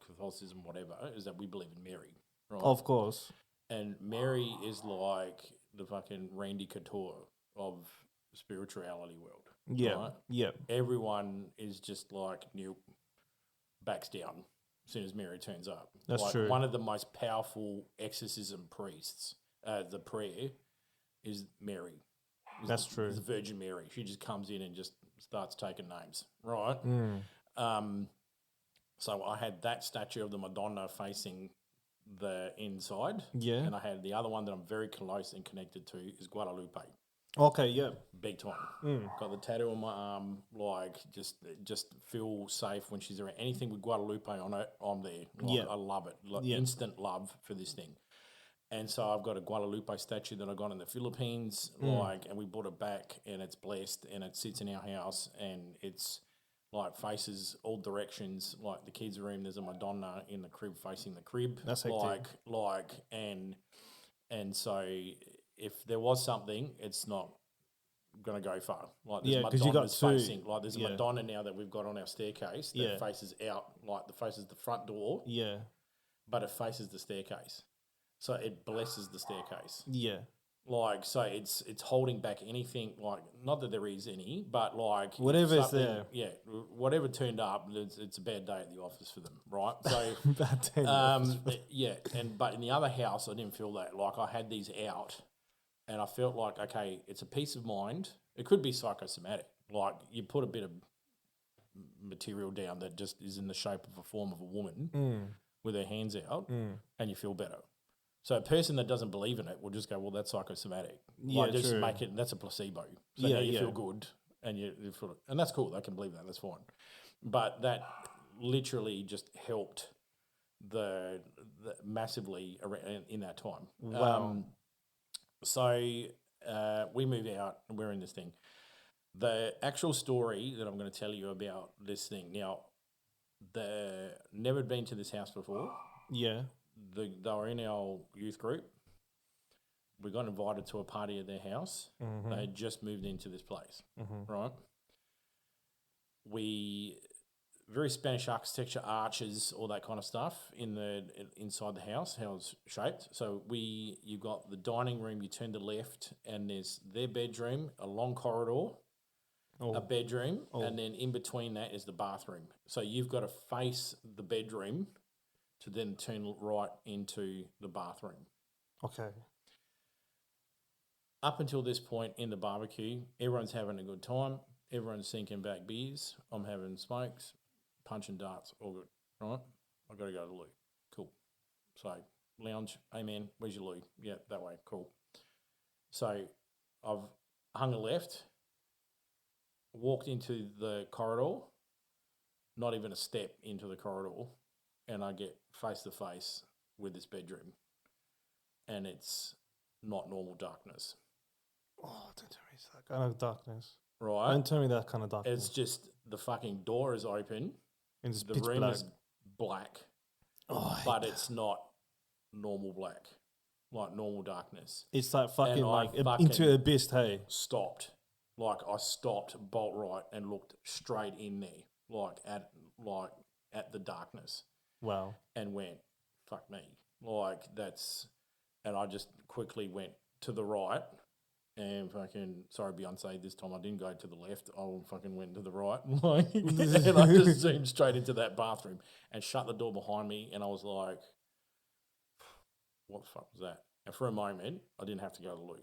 Catholicism, whatever, is that we believe in Mary, right? Of course. And Mary is like the fucking Randy Couture of the spirituality world. Yeah. Right? Yeah. Everyone is just like backs down as soon as Mary turns up. That's like true. One of the most powerful exorcism priests, the prayer is Mary. That's true. It's the Virgin Mary. She just comes in and just starts taking names, right? So I had that statue of the Madonna facing the inside. Yeah. And I had the other one that I'm very close and connected to is Guadalupe. Okay, yeah. Big time. Got the tattoo on my arm, like just feel safe when she's around. Anything with Guadalupe on it, I'm there. Like, I love it. Like instant love for this thing. And so I've got a Guadalupe statue that I got in the Philippines, and we brought it back and it's blessed and it sits in our house and it's like faces all directions. Like the kids' room, there's a Madonna in the crib facing the crib. That's hectic. And so if there was something, it's not going to go far. Like there's Madonna's facing. Like there's a Madonna now that we've got on our staircase that faces out, like faces the front door. Yeah. But it faces the staircase. So it blesses the staircase. Yeah. Like, so it's holding back anything, like, not that there is any, but like... Whatever's there. Yeah, whatever turned up, it's a bad day at the office for them, right? So, bad day at the office. Yeah, but in the other house, I didn't feel that. Like, I had these out, and I felt like, okay, it's a peace of mind. It could be psychosomatic. Like, you put a bit of material down that just is in the shape of a form of a woman with her hands out, and you feel better. So a person that doesn't believe in it will just go, well, that's psychosomatic. Yeah, like, just true. make it, that's a placebo. So now you feel good and you feel, and that's cool. They can believe that. That's fine. But that literally just helped the massively in that time. Wow. So we move out and we're in this thing. The actual story that I'm going to tell you about this thing. Now, never been to this house before. Yeah. They were in our youth group. We got invited to a party at their house. They had just moved into this place, right? Very Spanish architecture, arches, all that kind of stuff inside the house, how it's shaped. So you got the dining room, you turn to the left, and there's their bedroom, a long corridor, a bedroom, and then in between that is the bathroom. So you've got to face the bedroom to then turn right into the bathroom. Okay. Up until this point in the barbecue, everyone's having a good time. Everyone's sinking back beers. I'm having smokes, punching darts, all good, right? I've got to go to the loo. Cool. So, lounge, hey man, where's your loo? Yeah, that way, cool. So, I've hung a left, walked into the corridor, not even a step into the corridor, and I get face to face with this bedroom. and it's not normal darkness. Oh, don't tell me it's that kind of darkness. Right? Don't tell me that kind of darkness. It's just the fucking door is open. And it's the pitch room black. is black. Oh, but it's not normal black, like normal darkness. It's like fucking fucking into abyss, hey? Stopped. Like I stopped bolt right and looked straight in there, like at the darkness. Wow. And went, fuck me. Like that's, and I just quickly went to the right and fucking, sorry Beyonce, this time I didn't go to the left, I fucking went to the right. Like, and I just zoomed straight into that bathroom and shut the door behind me, and I was like, what the fuck was that? And for a moment, I didn't have to go to the loo.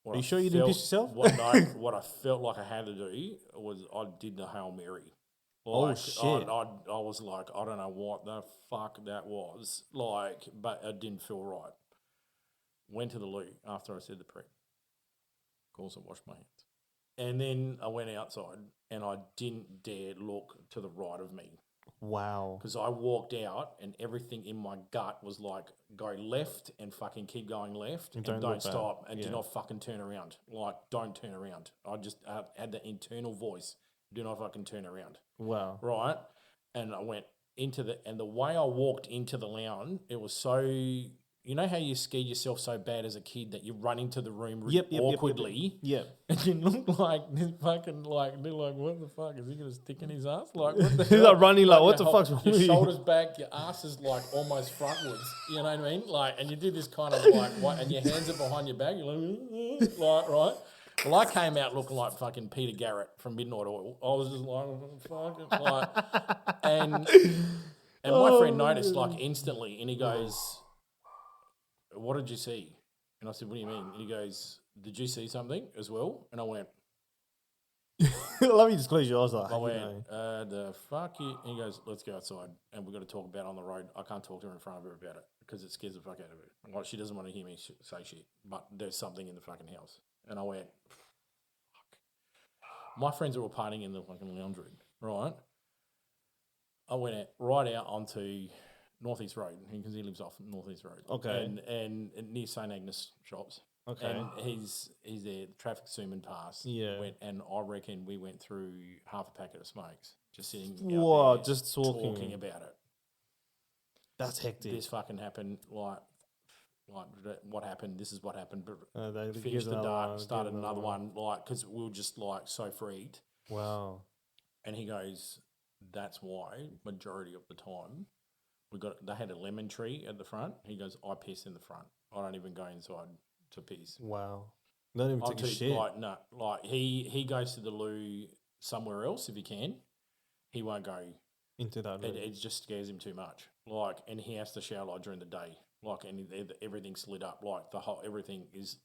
Are you sure you didn't piss yourself? What I felt like I had to do was I did the Hail Mary. Like, oh, shit. I was like, I don't know what the fuck that was. Like, but it didn't feel right. Went to the loo after I said the prayer. Of course, I washed my hands. And then I went outside and I didn't dare look to the right of me. Wow. Because I walked out and everything in my gut was like, go left and fucking keep going left and don't stop and do not fucking turn around. Like, don't turn around. I just had that internal voice, do not fucking turn around. Wow. Right? And I went into the way I walked into the lounge, it was so, you know how you scared yourself so bad as a kid that you run into the room awkwardly? Yep. And you look like this fucking, like, they're like, what the fuck? Is he going to stick in his ass? Like, what the He's like running like, what the fuck's wrong with you? Your shoulders back, your ass is like almost frontwards. You know what I mean? Like, and you do this kind of like, and your hands are behind your back. You're like, right? Well, I came out looking like fucking Peter Garrett from Midnight Oil. I was just like, fucking, like, and my friend noticed like instantly, and he goes, what did you see? And I said, what do you mean? And he goes, did you see something as well? And I went, let me just close your eyes. I went, the fuck you? And he goes, let's go outside and we're going to talk about it on the road. I can't talk to her in front of her about it because it scares the fuck out of her. Like, she doesn't want to hear me say shit, but there's something in the fucking house. And I went, fuck. My friends are all partying in the fucking lounge room, right? I went right out onto Northeast Road because he lives off Northeast Road. Okay. And near St Agnes shops. Okay. And he's there, the traffic zooming past. Yeah. And I reckon we went through half a packet of smokes just sitting out there just talking about it. That's hectic. This fucking happened, like what happened, this is what happened. Finished the dark, started another one, like, because we were just like so freaked. Wow. And he goes, that's why majority of the time they had a lemon tree at the front. He goes, I piss in the front. I don't even go inside to piss. Wow. Don't even take a shit. Like he goes to the loo somewhere else if he can. He won't go into that loo. It just scares him too much. Like, and he has to shower like during the day. Like, and everything's lit up. Like everything's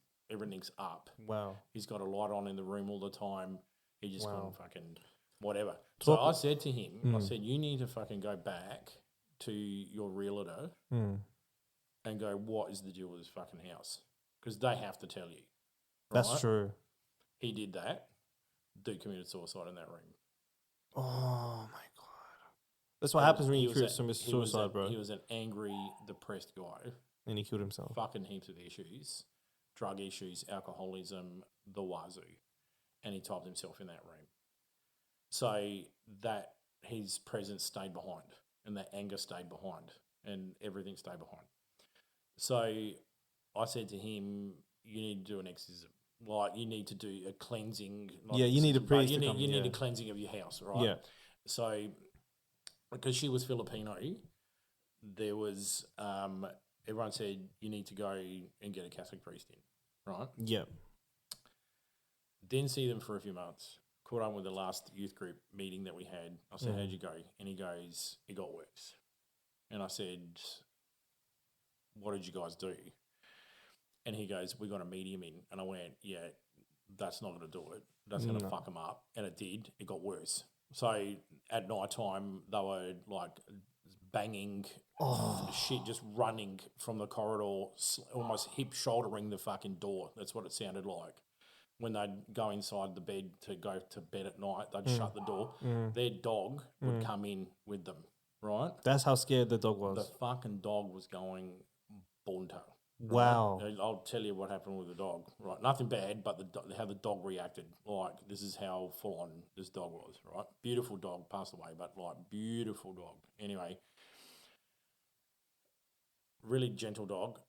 up. Wow. He's got a light on in the room all the time. He just can't fucking whatever. So I said to him, I said, you need to fucking go back to your realtor and go, what is the deal with this fucking house? Because they have to tell you. Right? That's true. He did that. Dude committed suicide in that room. Oh, my God. That's what happens when you commit suicide, bro. He was an angry, depressed guy. And he killed himself. Fucking heaps of issues. Drug issues, alcoholism, the wazoo. And he typed himself in that room. So that his presence stayed behind. And that anger stayed behind, and everything stayed behind. So I said to him, you need to do an exorcism. Like, you need to do a cleansing. You need a priest. You need a cleansing of your house, right? Yeah. So, because she was Filipino, there was, everyone said, you need to go and get a Catholic priest in, right? Yeah. Didn't see them for a few months. Caught up with the last youth group meeting that we had. I said, how'd you go? And he goes, it got worse. And I said, what did you guys do? And he goes, we got a medium in. And I went, yeah, that's not going to do it. That's going to fuck him up. And it did. It got worse. So at night time, they were like banging shit, just running from the corridor, almost hip shouldering the fucking door. That's what it sounded like. When they'd go inside the bed to go to bed at night, they'd shut the door. Their dog would come in with them, right? That's how scared the dog was. The fucking dog was going bunto. Wow. Right? I'll tell you what happened with the dog. Right, nothing bad, but how the dog reacted. Like, this is how full on this dog was. Right, beautiful dog, passed away, but like beautiful dog. Anyway, really gentle dog.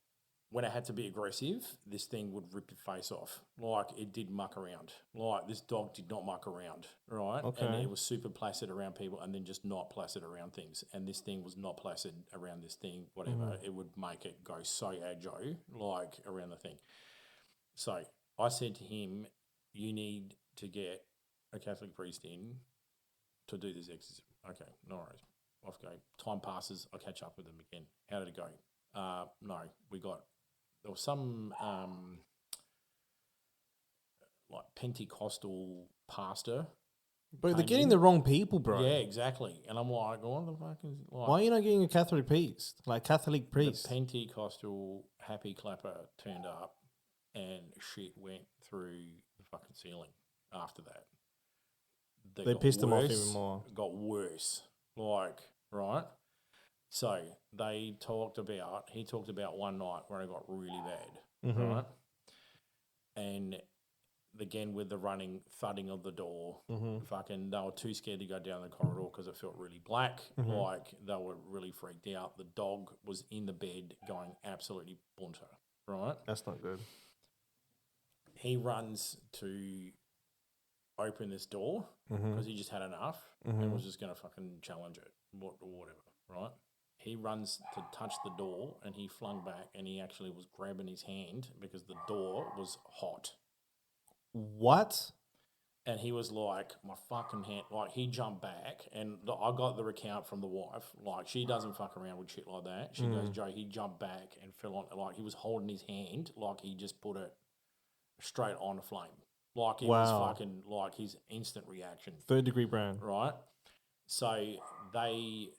When it had to be aggressive, this thing would rip your face off. Like, it did muck around. Like, this dog did not muck around, right? Okay. And it was super placid around people and then just not placid around things. And this thing was not placid around this thing, whatever. It would make it go so agile, like, around the thing. So I said to him, you need to get a Catholic priest in to do this exorcism. Okay, no worries. Off go. Time passes. I catch up with them again. How did it go? No, there was some like Pentecostal pastor. But they're getting the wrong people, bro. Yeah, exactly. And I'm like, what the fuck is like? Why are you not getting a Catholic priest? Like Catholic priest. The Pentecostal happy clapper turned up and shit went through the fucking ceiling after that. They pissed him off even more. It got worse. Like, right? So he talked about one night where it got really bad, right? And again with the running, thudding of the door, fucking they were too scared to go down the corridor because it felt really black. Like, they were really freaked out. The dog was in the bed going absolutely bunter, right? That's not good. He runs to open this door because he just had enough and was just going to fucking challenge it or whatever, right? He runs to touch the door and he flung back and he actually was grabbing his hand because the door was hot. What? And he was like, my fucking hand, like he jumped back and I got the recount from the wife. Like, she doesn't fuck around with shit like that. She goes, Joe, he jumped back and fell on, like he was holding his hand like he just put it straight on a flame. Like it was fucking like his instant reaction. 3rd degree burn. Right? So they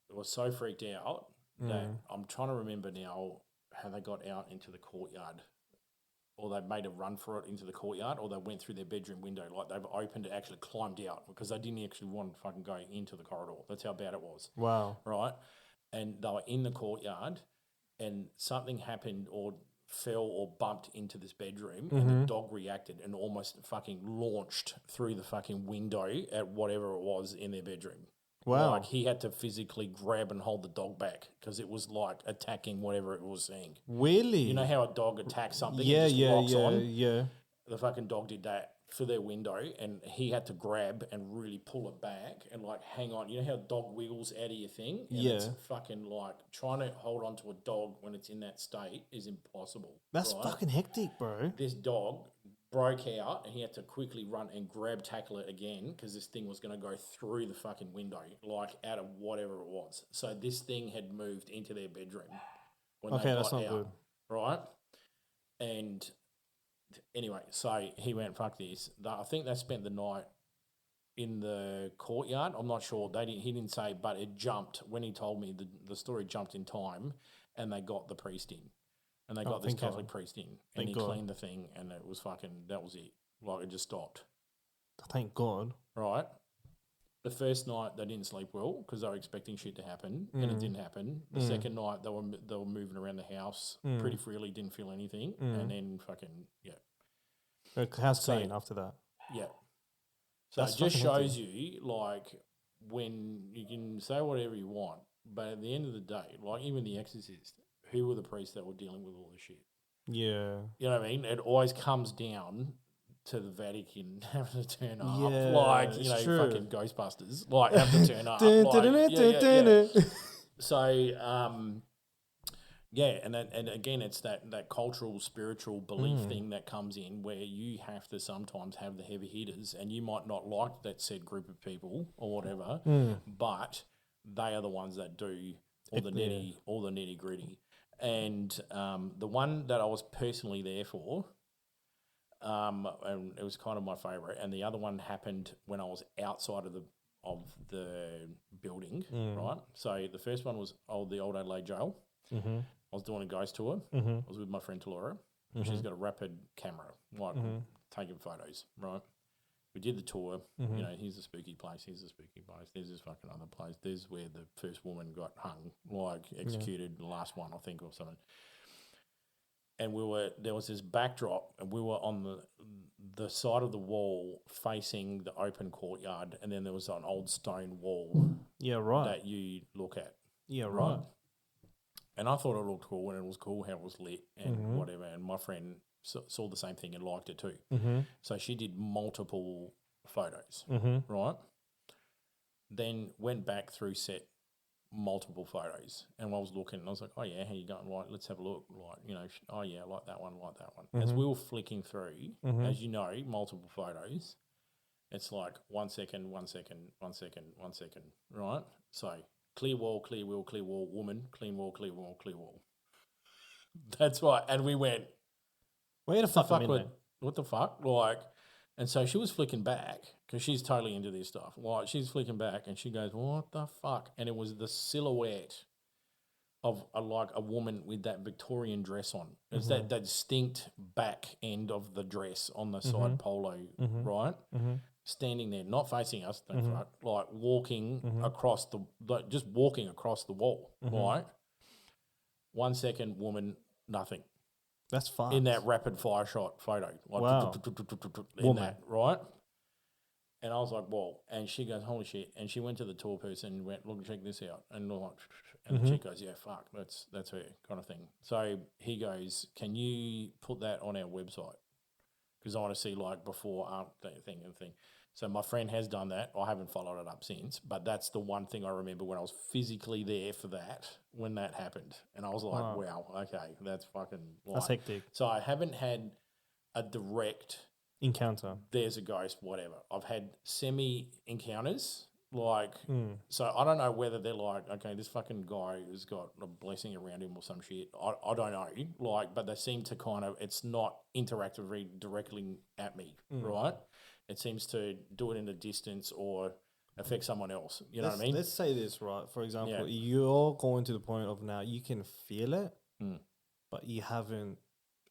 were so freaked out that I'm trying to remember now how they got out into the courtyard, or they made a run for it into the courtyard, or they went through their bedroom window. Like, they've opened it, actually climbed out because they didn't actually want to fucking go into the corridor. That's how bad it was. Wow. Right? And they were in the courtyard and something happened or fell or bumped into this bedroom and the dog reacted and almost fucking launched through the fucking window at whatever it was in their bedroom. Wow. Like, he had to physically grab and hold the dog back because it was like attacking whatever it was seeing. Really? You know how a dog attacks something and just locks on? Yeah. The fucking dog did that for their window and he had to grab and really pull it back and like hang on. You know how a dog wiggles out of your thing? And it's fucking like trying to hold on to a dog when it's in that state is impossible. That's fucking hectic, bro. This dog broke out and he had to quickly run and tackle it again because this thing was going to go through the fucking window, like out of whatever it was. So this thing had moved into their bedroom when they got that's not out, good. right? And anyway, so he went, fuck this. I think they spent the night in the courtyard. I'm not sure. He didn't say, but it jumped. When he told me, the story jumped in time and they got the priest in. And they got this Catholic priest in. And he cleaned the thing and it was that was it. Like, it just stopped. Thank God. Right? The first night they didn't sleep well because they were expecting shit to happen and it didn't happen. The second night they were moving around the house pretty freely, didn't feel anything. And then fucking, The house clean after that. Yeah. So it just shows you, like, when you can say whatever you want, but at the end of the day, like even The Exorcist, who were the priests that were dealing with all this shit? Yeah. You know what I mean? It always comes down to the Vatican having to turn up. Yeah, like, fucking Ghostbusters. Like, have to turn up. So, and again, it's that cultural, spiritual belief thing that comes in where you have to sometimes have the heavy hitters and you might not like that said group of people or whatever, but they are the ones that do all the nitty gritty. And the one that I was personally there for, and it was kind of my favourite, and the other one happened when I was outside of the building, right? So the first one was the old Adelaide jail. I was doing a ghost tour. I was with my friend Llorana. She's got a rapid camera, like taking photos, right? We did the tour. You know, here's the spooky place. Here's the spooky place. There's this fucking other place. There's where the first woman got hung, like executed, the last one, I think, or something. and there was this backdrop, and we were on the side of the wall facing the open courtyard, and then there was an old stone wall. Yeah, right. That you look at. Yeah, right. And I thought it looked cool, and it was cool how it was lit and whatever. And my friend saw the same thing and liked it too. Mm-hmm. So she did multiple photos, right? Then went back through set multiple photos, and I was looking, and I was like, "Oh yeah, how you going? Like, let's have a look. Like, oh yeah, I like that one, like that one." As we were flicking through, as you know, multiple photos, it's like 1 second, 1 second, 1 second, 1 second, right? So clear wall, woman, clean wall, clear wall, clear wall. That's right. And we went, wait a fuck a minute. What the fuck? Like, and so she was flicking back because she's totally into this stuff. Like, she's flicking back and she goes, what the fuck? And it was the silhouette of a woman with that Victorian dress on. It's that distinct back end of the dress on the side polo, right? Standing there, not facing us, fuck, like walking across just walking across the wall, right? 1 second, woman, nothing. That's fast. In that rapid fire shot photo. Like wow. In that, right? And I was like, whoa. And she goes, holy shit. And she went to the tour person and went, look, check this out. And the chick goes, yeah, fuck, that's her kind of thing. So he goes, can you put that on our website? Because I want to see like before, thing. So my friend has done that. I haven't followed it up since, but that's the one thing I remember when I was physically there for that, when that happened. And I was like, wow, okay, that's fucking that's hectic. So I haven't had a direct encounter. There's a ghost, whatever. I've had semi-encounters, like, so I don't know whether they're like, okay, this fucking guy has got a blessing around him or some shit. I don't know, like, but they seem to kind of, it's not interactive directly at me, right? It seems to do it in the distance or affect someone else. You know what I mean? Let's say this, right? For example, you're going to the point of now you can feel it, but you haven't.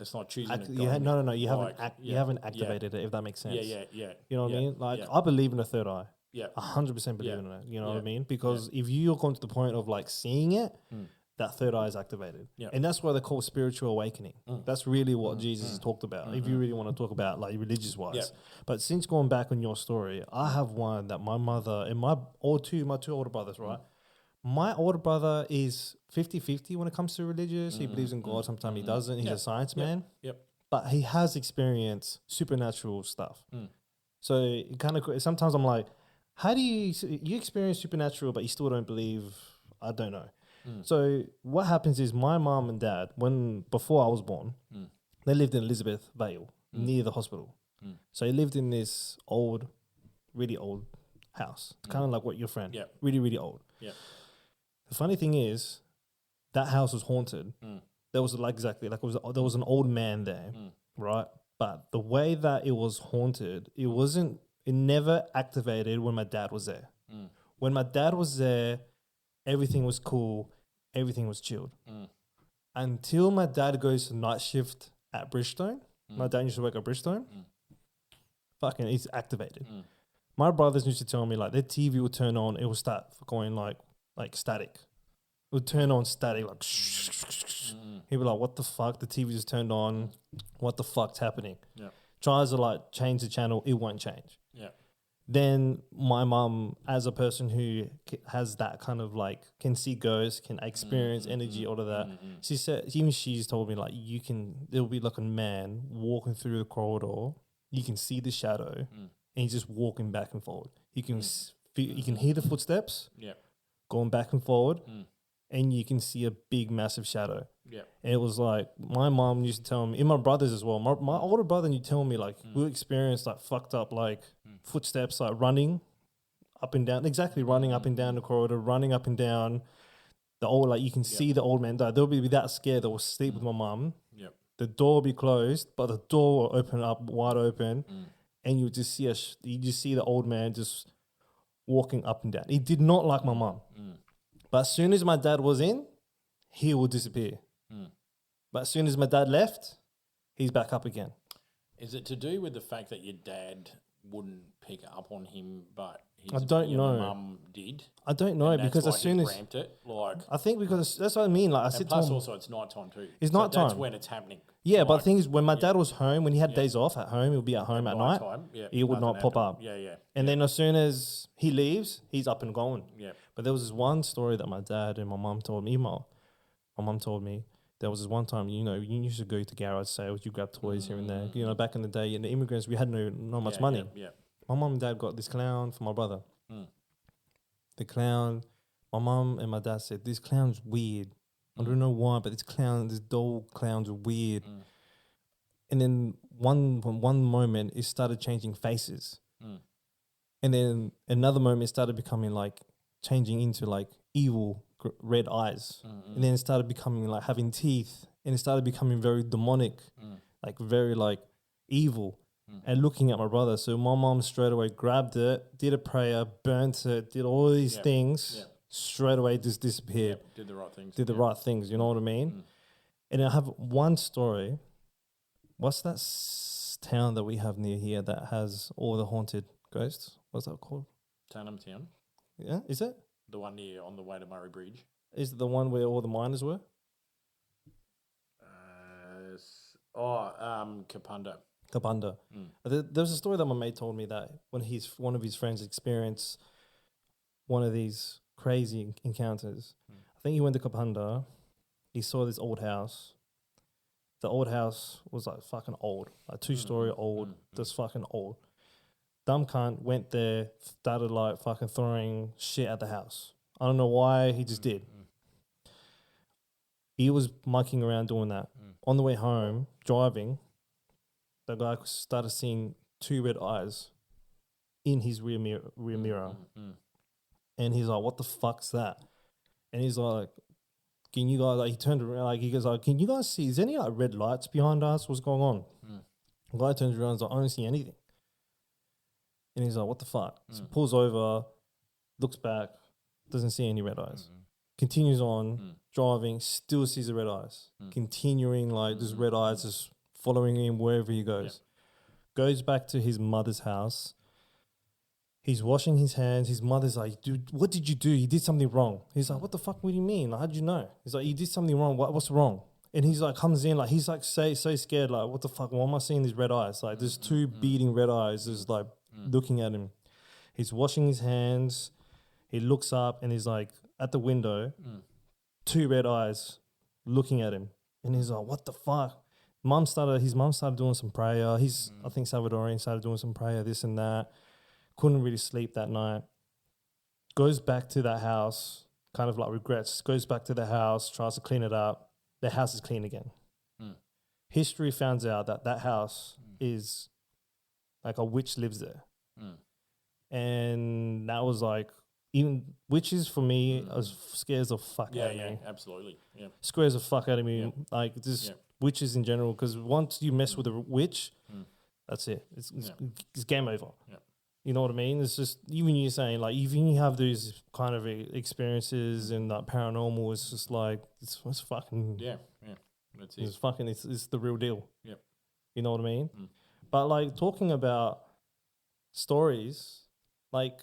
It's not choosing. You haven't activated it. If that makes sense. Yeah. You know what I mean? Like I believe in the third eye. Yeah, 100% believe in it. You know what I mean? Because if you're going to the point of like seeing it, that third eye is activated. Yeah. And that's why they call spiritual awakening. That's really what Jesus talked about, if you really want to talk about like religious-wise. Yeah. But since going back on your story, I have one that my mother and my two older brothers, right? My older brother is 50-50 when it comes to religious. He believes in God. Sometimes he doesn't. He's a science man. Yep. But he has experienced supernatural stuff. So it kind of, sometimes I'm like, how do you experience supernatural, but you still don't believe? I don't know. So what happens is my mom and dad, before I was born, they lived in Elizabeth Vale near the hospital. So he lived in this really old house, kind of like what your friend, really, really old. Yeah. The funny thing is, that house was haunted. There was there was an old man there, right? But the way that it was haunted, it never activated when my dad was there. When my dad was there, everything was cool. Everything was chilled. Until my dad goes to night shift at Bridgestone. My dad used to work at Bridgestone. Fucking, it's activated. My brothers used to tell me like their TV would turn on. It would start going like static. It would turn on static like. He'd be like, "What the fuck? The TV just turned on. What the fuck's happening?" Yeah. Tries to like change the channel. It won't change. Yeah. Then my mum, as a person who has that kind of like can see ghosts, can experience energy, all of that. She said, she's told me like there'll be like a man walking through the corridor. You can see the shadow, and he's just walking back and forward. You can hear the footsteps, going back and forward, and you can see a big, massive shadow. Yeah, and it was like my mom used to tell me, and my brothers as well. My older brother used to tell me like we experienced like fucked up like footsteps, like running up and down, running up and down the corridor, running up and down the old, like you can see the old man die. They'll be that scared. They'll sleep with my mom. Yep. The door will be closed, but the door will open up wide open, and you just see the old man just walking up and down. He did not like my mom, but as soon as my dad was in, he would disappear. But as soon as my dad left, he's back up again. Is it to do with the fact that your dad wouldn't pick up on him, but his I don't know. mum did. I don't know because as soon as ramped it, like I think because that's what I mean. Like I said, plus also it's nighttime too. It's nighttime. That's when it's happening. Yeah, but the thing is, when my dad was home, when he had days off at home, he would be at home at night. He would not pop up. And then as soon as he leaves, he's up and going. Yeah. But there was this one story that my dad and my mum told me. My mum told me there was this one time, you used to go to garage sales, you grab toys here and there. Back in the day, the immigrants, we had not much money. Yeah. My mum and dad got this clown for my brother. The clown, my mum and my dad said, this clown's weird. I don't know why, but this doll clown's weird. And then one moment, it started changing faces. And then another moment, it started becoming like changing into like evil red eyes. And then it started becoming like having teeth. And it started becoming very demonic, like very like evil. And looking at my brother. So my mom straight away grabbed it, did a prayer, burnt it, did all these things. Yeah. Straight away just disappeared. Yep. Did the right things. Did the right things, you know what I mean? And I have one story. What's that town that we have near here that has all the haunted ghosts? What's that called? Tannum Town. Yeah, is it? The one near on the way to Murray Bridge. Is it the one where all the miners were? Kapunda. Kapunda. There's a story that my mate told me that when one of his friends experienced one of these crazy encounters. I think he went to Kapunda. He saw this old house. The old house was like fucking old, like 2-story old, just fucking old. Dumb cunt went there, started like fucking throwing shit at the house. I don't know why, he just did. He was mucking around doing that. On the way home, driving, the guy started seeing 2 red eyes in his rear mirror. And he's like, what the fuck's that? And he's like, can you guys, like, he turned around, like, he goes, like, can you guys see, is there any like red lights behind us? What's going on? The guy turns around and is like, I don't see anything. And he's like, what the fuck? So pulls over, looks back, doesn't see any red eyes. Continues on, driving, still sees the red eyes. Continuing, like, just red eyes, just following him wherever he goes. Goes back to his mother's house. He's washing his hands. His mother's like, dude, what did you do? You did something wrong. He's like, what the fuck, what do you mean? Like, how did you know? He's like, you did something wrong. What's wrong? And he's like, comes in, like, he's like so scared, like, what the fuck? Why am I seeing these red eyes? Like, there's 2 beating red eyes just like looking at him. He's washing his hands. He looks up and he's like, at the window, 2 red eyes looking at him. And he's like, what the fuck? His mum started doing some prayer. I think Salvadorian started doing some prayer, this and that. Couldn't really sleep that night. Goes back to that house, kind of like regrets. Goes back to the house, tries to clean it up. The house is clean again. History finds out that house is like a witch lives there. And that was like, even witches for me scares the fuck out of me. Yeah, absolutely. Yeah. Scares the fuck out of me. Like just witches in general, because once you mess with a witch, that's it. It's game over. Yeah. You know what I mean? It's just, even you're saying, like, even you have those kind of experiences and that paranormal, it's just like, it's fucking... Yeah. That's it. It's fucking, it's the real deal. Yep. You know what I mean? But, like, talking about stories, like,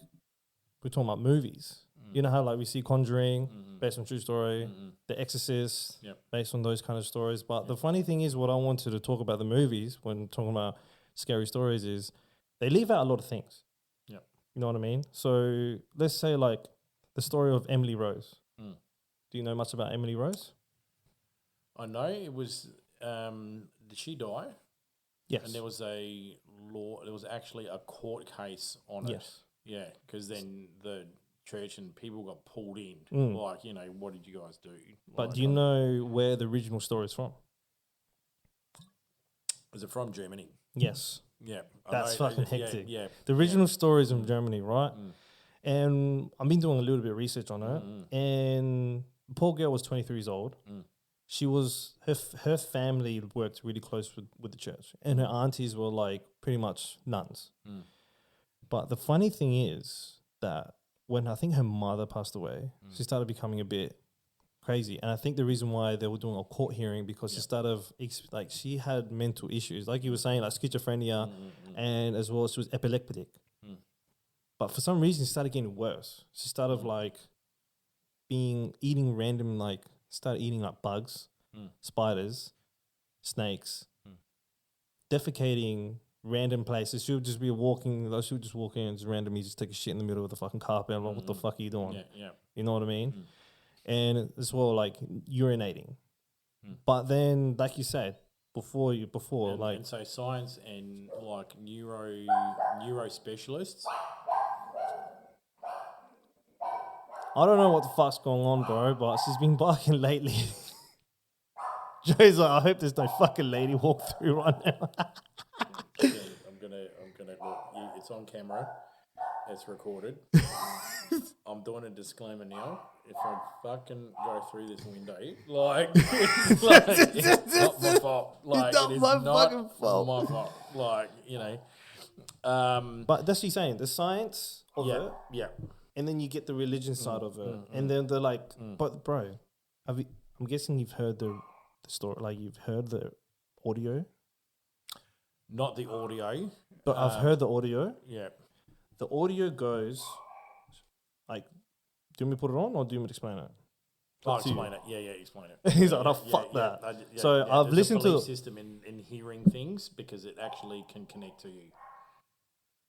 we're talking about movies. You know how, like, we see Conjuring, based on true story, The Exorcist, based on those kind of stories. But the funny thing is, what I wanted to talk about the movies when talking about scary stories is they leave out a lot of things. You know what I mean? So let's say like the story of Emily Rose. Do you know much about Emily Rose? I know it was, did she die? Yes. And there was actually a court case on it. Yes. Yeah, because then the church and people got pulled in. Like, what did you guys do? But like, do you know where the original story is from? Is it from Germany? Yes. Yeah. That's fucking hectic. Yeah. The original story is in Germany, right? And I've been doing a little bit of research on it. And the poor girl was 23 years old. She was, her family worked really close with the church. And her aunties were like pretty much nuns. But the funny thing is that when I think her mother passed away, she started becoming a bit crazy. And I think the reason why they were doing a court hearing because she started like she had mental issues, like you were saying, like schizophrenia, and as well as she was epileptic. But for some reason, it started getting worse. She started eating random started eating like bugs, spiders, snakes, defecating random places. She would just be walking. She would just walk in and just randomly just take a shit in the middle of the fucking carpet. I'm like, what the fuck are you doing? Yeah. You know what I mean? And as well, urinating. But then, like you said, before and so science and neuro specialists. I don't know what the fuck's going on, bro, but she's been barking lately. Joe's like, I hope there's no fucking lady walk through right now. I'm gonna look. It's on camera. It's recorded. I'm doing a disclaimer now. If I fucking go through this window, it's not my fault. It's not my fucking fault. My fault. But that's what you're saying. The science of it. Yeah. And then you get the religion side of it. And then they're like, but bro, I'm guessing you've heard the story, you've heard the audio. Not the audio. But I've heard the audio. Yeah. The audio goes, do you want me to put it on or do you want me to explain it? Oh, explain it. Yeah, explain it. He's like, fuck that. So I've listened to... There's a belief system in hearing things because it actually can connect to you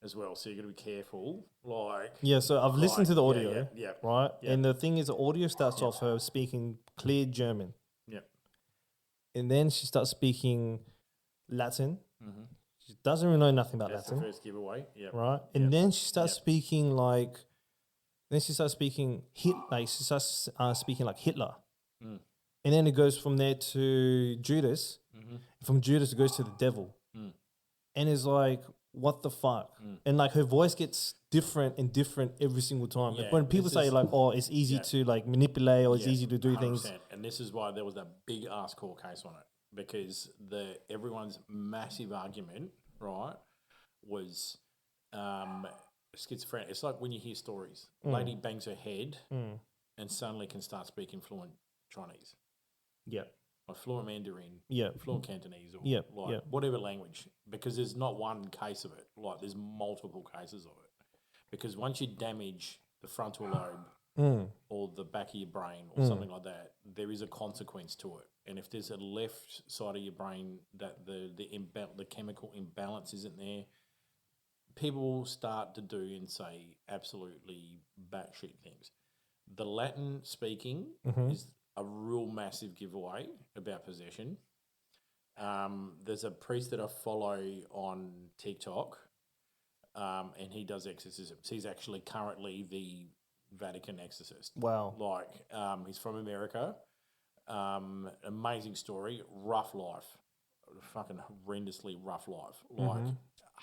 as well. So you've got to be careful. So I've listened to the audio, right? Yeah. And the thing is, the audio starts off her speaking clear German. Yeah. And then she starts speaking Latin. Mm-hmm. She doesn't really know nothing about That's Latin. the first giveaway. Yeah. Right? And then she starts speaking Then she starts speaking speaking like Hitler. And then it goes from there to Judas. Mm-hmm. From Judas, it goes to the devil. And it's like, what the fuck? And her voice gets different every single time. Yeah, when people say it's easy to manipulate or it's easy to do 100%. Things. And this is why there was that big ass court case on it. Because everyone's massive argument, right, was schizophrenic. It's like when you hear stories. A lady bangs her head and suddenly can start speaking fluent Chinese. Yeah. Or fluent Mandarin. Yeah. Fluent Cantonese or whatever language. Because there's not one case of it. There's multiple cases of it. Because once you damage the frontal lobe or the back of your brain or something like that, there is a consequence to it. And if there's a left side of your brain that the chemical imbalance isn't there, people will start to do and say absolutely batshit things. The Latin speaking is a real massive giveaway about possession. There's a priest that I follow on TikTok, and he does exorcisms. He's actually currently the Vatican exorcist. Wow. He's from America. Amazing story. Rough life. Fucking horrendously rough life.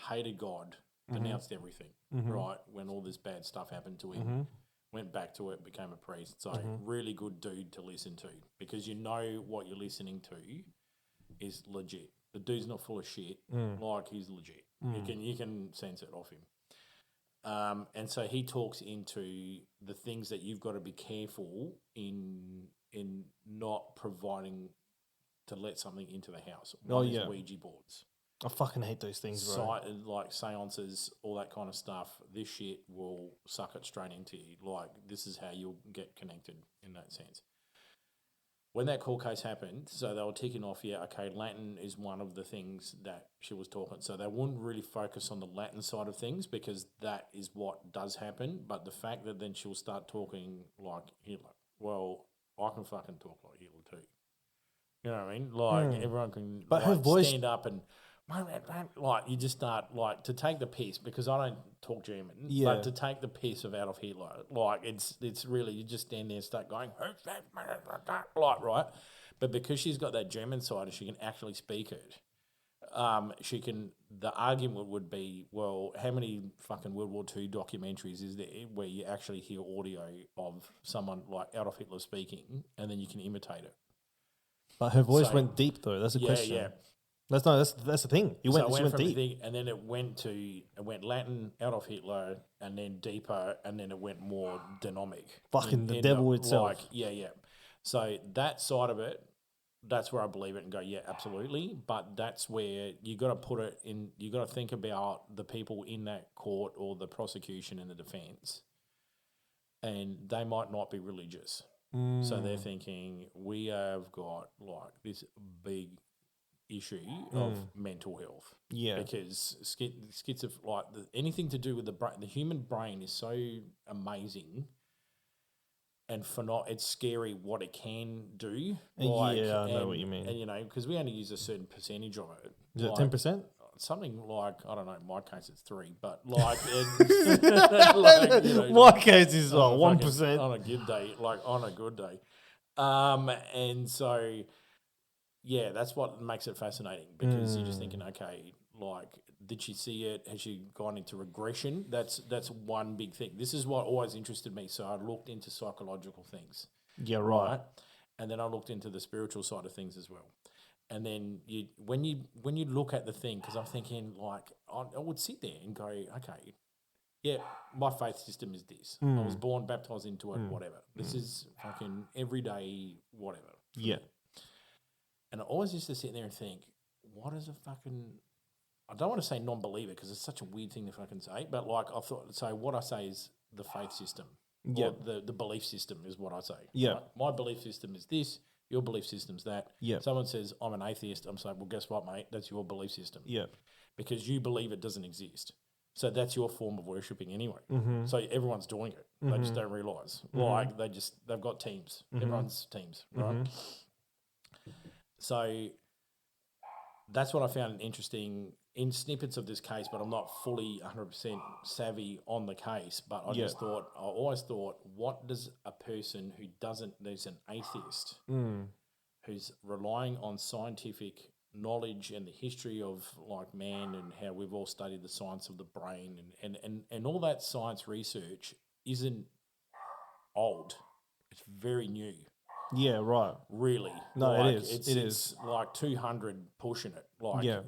Hated God. Denounced everything. Right? When all this bad stuff happened to him. Went back to it, became a priest. So really good dude to listen to because you know what you're listening to is legit. The dude's not full of shit. He's legit. You can sense it off him. And so he talks into the things that you've got to be careful in not providing to let something into the house. Ouija boards. I fucking hate those things, bro. Seances, all that kind of stuff. This shit will suck it straight into you. This is how you'll get connected in that sense. When that court case happened, so they were ticking off, Latin is one of the things that she was talking. So they wouldn't really focus on the Latin side of things because that is what does happen. But the fact that then she'll start talking like Hitler, well, I can fucking talk like Hitler too. You know what I mean? Everyone can her voice stand up and... you just start to take the piss because I don't talk German, but to take the piss out of Hitler, it's really you just stand there and start going right, but because she's got that German side and she can actually speak it, the argument would be, well, how many fucking World War II documentaries is there where you actually hear audio of someone like Adolf Hitler speaking and then you can imitate it? But her voice went deep though. That's a question. Yeah. That's the thing. She went deep. And then it went Latin, Adolf Hitler, and then deeper, and then it went more dynamic. Fucking the devil itself. So that side of it, that's where I believe it and go, yeah, absolutely. But that's where you got to put it in. You got to think about the people in that court or the prosecution and the defence, and they might not be religious. So they're thinking we have got like this big issue of mental health. Yeah, because anything to do with the brain, the human brain is so amazing. And it's scary what it can do. I know what you mean. And, because we only use a certain percentage of it. Is it 10%? Something like, I don't know, in my case it's 3%, but my case is 1%. On a good day, on a good day. And so, yeah, that's what makes it fascinating because you're just thinking, okay, did she see it? Has she gone into regression? That's one big thing. This is what always interested me. So I looked into psychological things. Yeah, right. And then I looked into the spiritual side of things as well. And then when you look at the thing, because I'm thinking I would sit there and go, okay, yeah, my faith system is this. I was born, baptized into it, whatever. This is fucking everyday whatever. Yeah. And I always used to sit there and think, what is a fucking... I don't want to say non-believer because it's such a weird thing to fucking say, but I thought, so what I say is the faith system. Yeah. Or the belief system is what I say. Yeah. Right? My belief system is this, your belief system's that. Yeah. Someone says, I'm an atheist, I'm saying, well, guess what, mate? That's your belief system. Yeah. Because you believe it doesn't exist. So that's your form of worshipping anyway. So everyone's doing it. They just don't realise. They've got teams. Everyone's teams, right? So that's what I found interesting in snippets of this case, but I'm not fully 100% savvy on the case. But I always thought, what does a person there's an atheist who's relying on scientific knowledge and the history of man and how we've all studied the science of the brain and all that science research isn't old. It's very new. Yeah, right. Really. No, it is. It's like 200 pushing it. And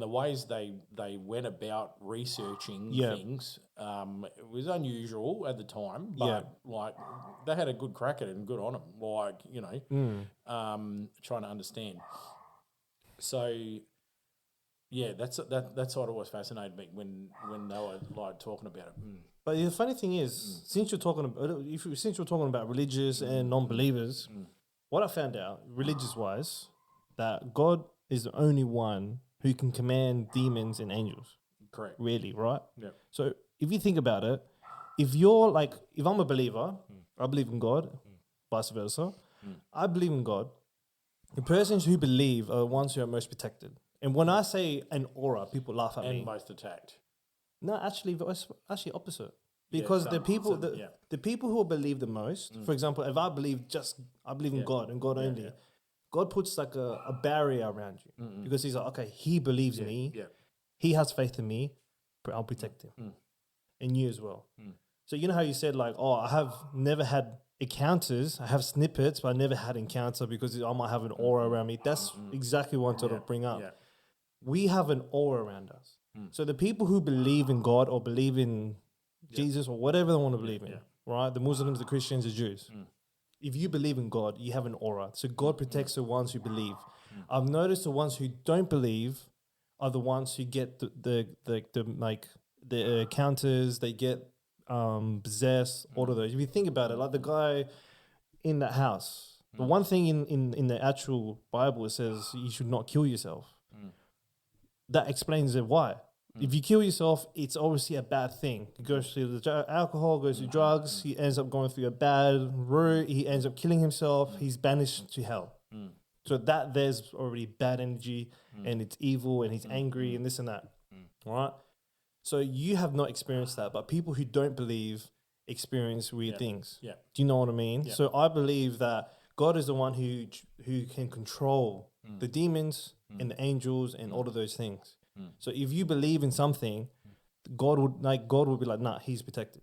the ways they went about researching things, it was unusual at the time, but they had a good crack at it and good on them, trying to understand. So, yeah, that's what always fascinated me when they were talking about it. But the funny thing is, since you're talking about religious and non-believers, what I found out, religious-wise, that God is the only one who can command demons and angels. Correct. Really, right? Yeah. So if you think about it, if you're if I'm a believer, I believe in God, vice versa. I believe in God. The persons who believe are the ones who are most protected. And when I say an aura, people laugh at me. And most attacked. No, actually opposite. Because the people who believe the most, for example, if I believe in God and God only, God puts a barrier around you because he's like, okay, he believes in me, he has faith in me, but I'll protect him, and you as well. So you know how you said I have never had encounters, I have snippets, but I never had encounter because I might have an aura around me. That's exactly what I wanted to bring up. Yeah. We have an aura around us. So the people who believe in God or believe in Jesus or whatever they want to believe in, right? The Muslims, the Christians, the Jews. If you believe in God, you have an aura. So God protects the ones who believe. I've noticed the ones who don't believe are the ones who get the encounters, they get possessed, all of those. If you think about it, like the guy in that house, the one thing in the actual Bible, it says you should not kill yourself. That explains it why. If you kill yourself, it's obviously a bad thing. He goes through the alcohol, goes through drugs, he ends up going through a bad route, he ends up killing himself, he's banished to hell. So there's already bad energy and it's evil and he's angry and this and that. Right? So you have not experienced that, but people who don't believe experience weird things. Yeah. Do you know what I mean? Yeah. So I believe that God is the one who can control the demons and the angels and all of those things. So if you believe in something, God would be like, nah, he's protected.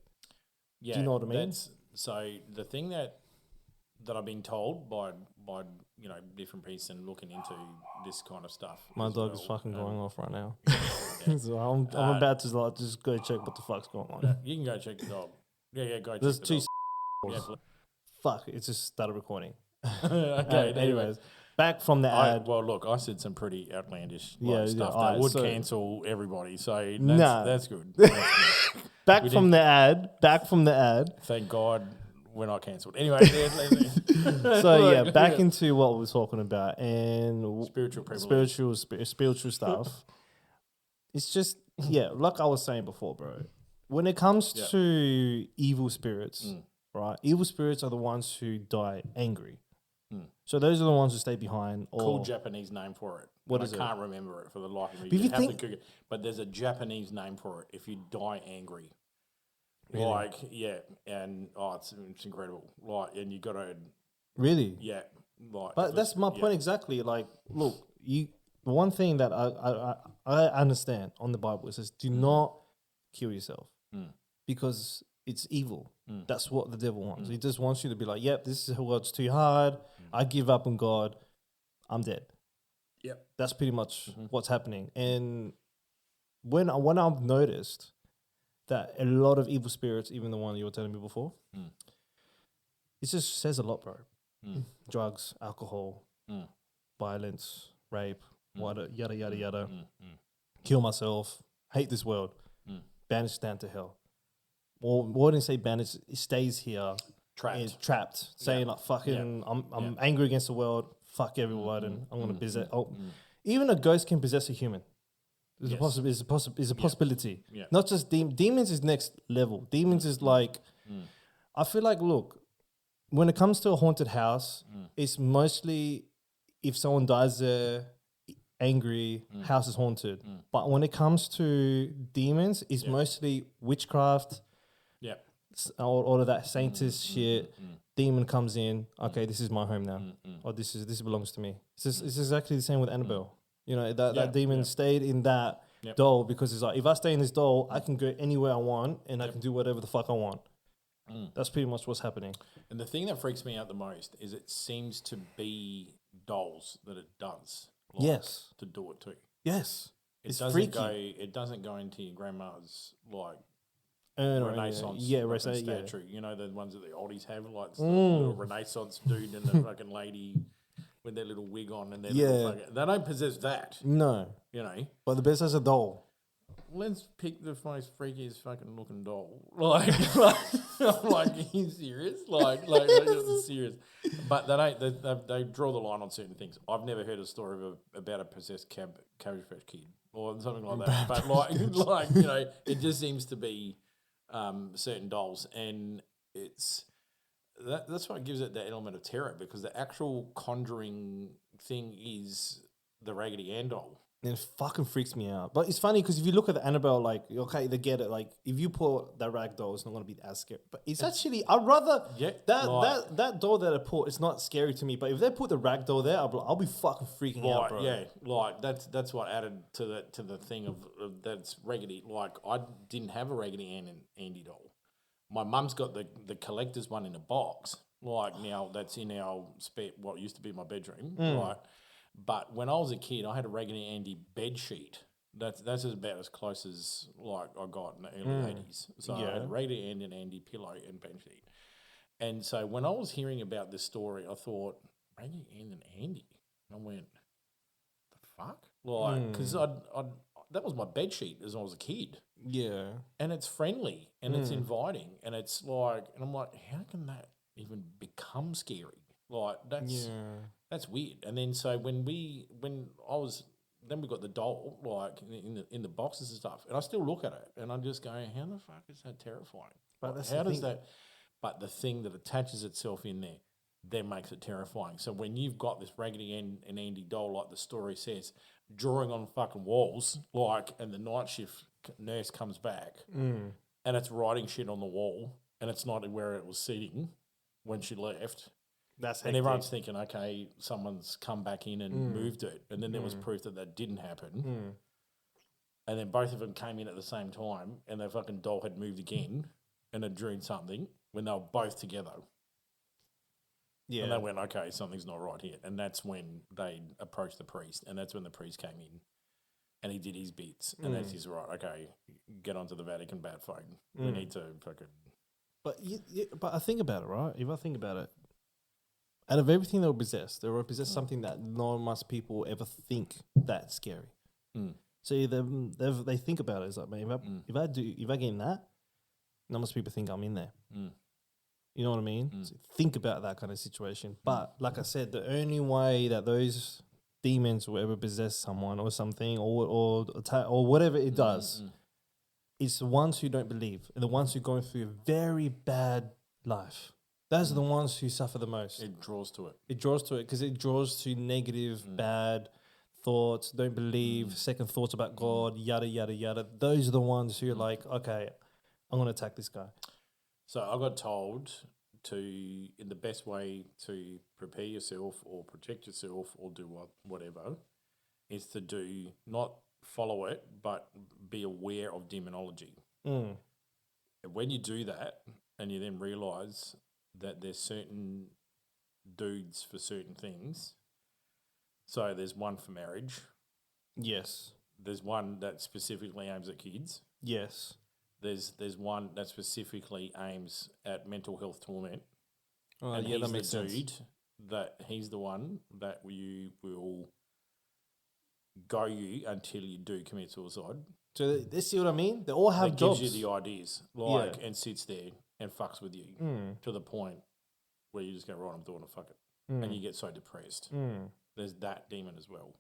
Yeah, do you know what I mean? So the thing that I've been told by different people and looking into this kind of stuff. My dog is fucking going off right now. So I'm about to just go check what the fuck's going on. Yeah, you can go check the dog. Yeah, go check There's the two dog. Fuck, it just started recording. Okay. Anyways, back from the ad. Well, look, I said some pretty outlandish stuff that would cancel everybody. So that's good. Back from the ad. Thank God we're not cancelled. Anyway. Back into what we were talking about and spiritual stuff. It's just, like I was saying before, bro. When it comes to evil spirits, right? Evil spirits are the ones who die angry. So those are the ones who stay behind. Cool Japanese name for it. What is it? I can't remember it for the life of me. But there's a Japanese name for it. If you die angry. Really? And it's incredible. And you got to really, But that's my point exactly. Like, look, one thing that I understand on the Bible is says, do not kill yourself because it's evil. That's what the devil wants. He just wants you to be like, yep, this is what's too hard. I give up on God. I'm dead. Yep, that's pretty much what's happening. And when I've noticed that a lot of evil spirits, even the one you were telling me before, it just says a lot, bro. Drugs, alcohol, violence, rape, yada, yada, yada. Kill myself, hate this world, banished down to hell. Or more than say banished, it stays here. Trapped. Saying like, fucking, I'm angry against the world, fuck everyone, and I'm going to possess. Even a ghost can possess a human. It's a possibility. Yeah. Not just demons is next level. Demons is like, I feel like, look, when it comes to a haunted house, it's mostly if someone dies there, angry, house is haunted. But when it comes to demons, it's mostly witchcraft, all of that saintist shit. Demon comes in, okay, this is my home now, or this belongs to me. It's exactly the same with Annabelle. You know, that demon stayed in that doll because it's like, if I stay in this doll, I can go anywhere I want and I can do whatever the fuck I want. That's pretty much what's happening. And the thing that freaks me out the most is it seems to be dolls that it does. To do it to. Yes. It doesn't go into your grandma's like Renaissance statue. You know, the ones that the oldies have, like the little Renaissance dude and the fucking lady with their little wig on and their little fucking, they don't possess that. No. You know. But the best as a doll. Let's pick the most freakiest fucking looking doll. Like are you serious? Like serious. But they draw the line on certain things. I've never heard a story about a possessed Cabbage Patch Kid or something like that. But like you know, it just seems to be certain dolls, and that's what gives it that element of terror, because the actual conjuring thing is the Raggedy Ann doll. And it fucking freaks me out. But it's funny because if you look at the Annabelle, like, okay, they get it. Like, if you put that rag doll, it's not going to be as scary. But it's actually, I'd rather that doll that I put, it's not scary to me. But if they put the rag doll there, I'll be fucking freaking out, bro. Yeah, like that's what added to the thing of that's Raggedy. Like, I didn't have a Raggedy Ann and Andy doll. My mum's got the collector's one in a box. Like, now that's in our what used to be my bedroom. Right. But when I was a kid, I had a Raggedy Andy bed sheet. That's about as close as like I got in the early 80s. So I had a Raggedy Andy and Andy pillow and bed sheet. And so when I was hearing about this story, I thought, Raggedy Andy and Andy? And I went, the fuck? Like, because that was my bed sheet as I was a kid. Yeah. And it's friendly and it's inviting. And it's like, and I'm like, how can that even become scary? Like, that's weird. And then so then we got the doll like in the boxes and stuff, and I still look at it and I'm just going, how the fuck is that terrifying? But But the thing that attaches itself in there then makes it terrifying. So when you've got this Raggedy Ann and Andy doll, like the story says, drawing on fucking walls, like, and the night shift nurse comes back and it's writing shit on the wall, and it's not where it was sitting when she left. And everyone's thinking, okay, someone's come back in and moved it. And then there was proof that didn't happen. And then both of them came in at the same time, and their fucking doll had moved again and had drawn something when they were both together. Yeah. And they went, okay, something's not right here. And that's when they approached the priest. And that's when the priest came in and he did his bits. And that's his right, okay, get onto the Vatican bat phone. We need to fucking... But I think about it, right? If I think about it, Out of everything they were possessed something that not much people ever think that's scary. So they think about it as like, man, if I get in that, not much people think I'm in there. You know what I mean? So think about that kind of situation. But like I said, the only way that those demons will ever possess someone or something or attack or whatever it does, it's the ones who don't believe and the ones who are going through a very bad life. Those are the ones who suffer the most. It draws to it. It draws to it because it draws to negative, bad thoughts, don't believe, second thoughts about God, yada, yada, yada. Those are the ones who are like, okay, I'm going to attack this guy. So I got told in the best way to prepare yourself or protect yourself or do whatever is to not follow it, but be aware of demonology. And when you do that and you then realise that there's certain dudes for certain things. So there's one for marriage. Yes. There's one that specifically aims at kids. Yes. There's one that specifically aims at mental health torment. Oh, and that makes sense. He's the one that you will go you until you do commit suicide. So they see what I mean? They all have jobs. Gives you the ideas, and sits there and fucks with you to the point where you just go, right, I'm doing it, fuck it. And you get so depressed. There's that demon as well.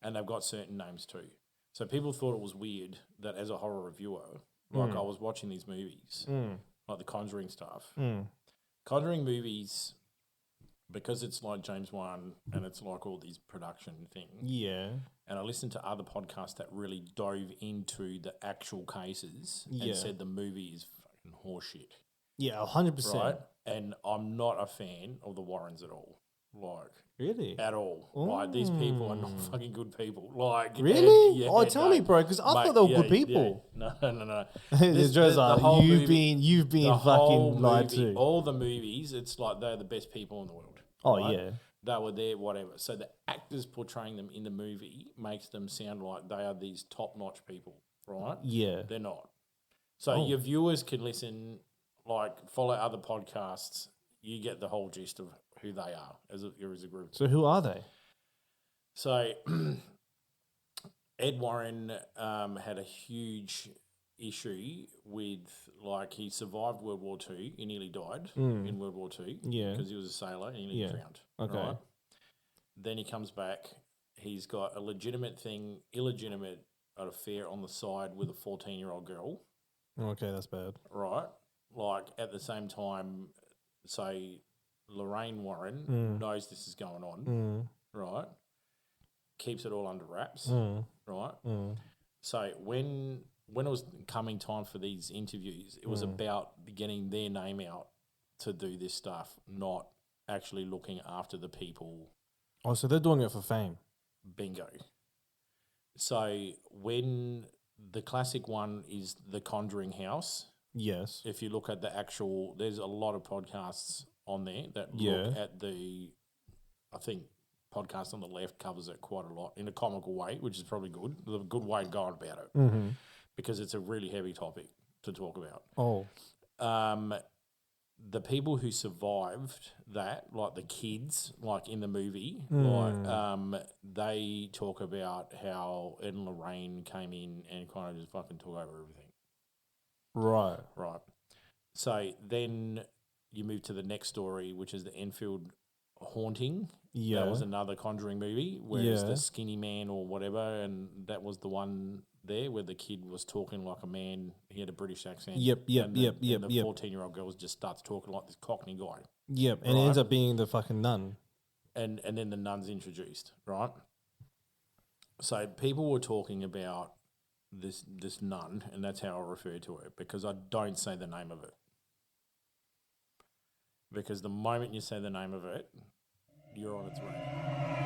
And they've got certain names too. So people thought it was weird that as a horror reviewer, I was watching these movies, like the Conjuring stuff. Conjuring movies, because it's like James Wan and it's like all these production things. Yeah. And I listened to other podcasts that really dove into the actual cases and said the movie is fucking horseshit. Yeah, 100%. Right? And I'm not a fan of the Warrens at all. Like, really? At all. Like, these people are not fucking good people. Like, really? Tell me, bro, because I thought they were good people. Yeah. No. It's just like, you've been fucking lied to. All the movies, it's like they're the best people in the world. Oh, right? Yeah. They were there, whatever. So the actors portraying them in the movie makes them sound like they are these top-notch people, right? Yeah. They're not. So your viewers can listen, like, follow other podcasts. You get the whole gist of who they are as a group. So who are they? So Ed Warren had a huge issue with, like, he survived World War II. He nearly died in World War II because he was a sailor and he nearly drowned. Okay. Right? Then he comes back. He's got a illegitimate affair on the side with a 14-year-old girl. Okay, that's bad. Right. Like, at the same time, say, Lorraine Warren knows this is going on, right? Keeps it all under wraps, right? So when it was coming time for these interviews, it was about getting their name out to do this stuff, not actually looking after the people. Oh, so they're doing it for fame. Bingo. So when the classic one is The Conjuring House. Yes. If you look at the actual, there's a lot of podcasts on there that look at I think podcast on the left covers it quite a lot in a comical way, which is probably good. There's a good way of going about it because it's a really heavy topic to talk about. Oh. The people who survived that, like the kids, like in the movie, they talk about how Ed and Lorraine came in and kind of just fucking took over everything. Right. Right. So then you move to the next story, which is the Enfield haunting. Yeah. That was another Conjuring movie where it's the skinny man or whatever, and that was the one there where the kid was talking like a man. He had a British accent. And the 14-year-old girl just starts talking like this Cockney guy. Yep, and it ends up being the fucking nun. And then the nun's introduced, right? So people were talking about this nun, and that's how I refer to it, because I don't say the name of it. Because the moment you say the name of it, you're on its way.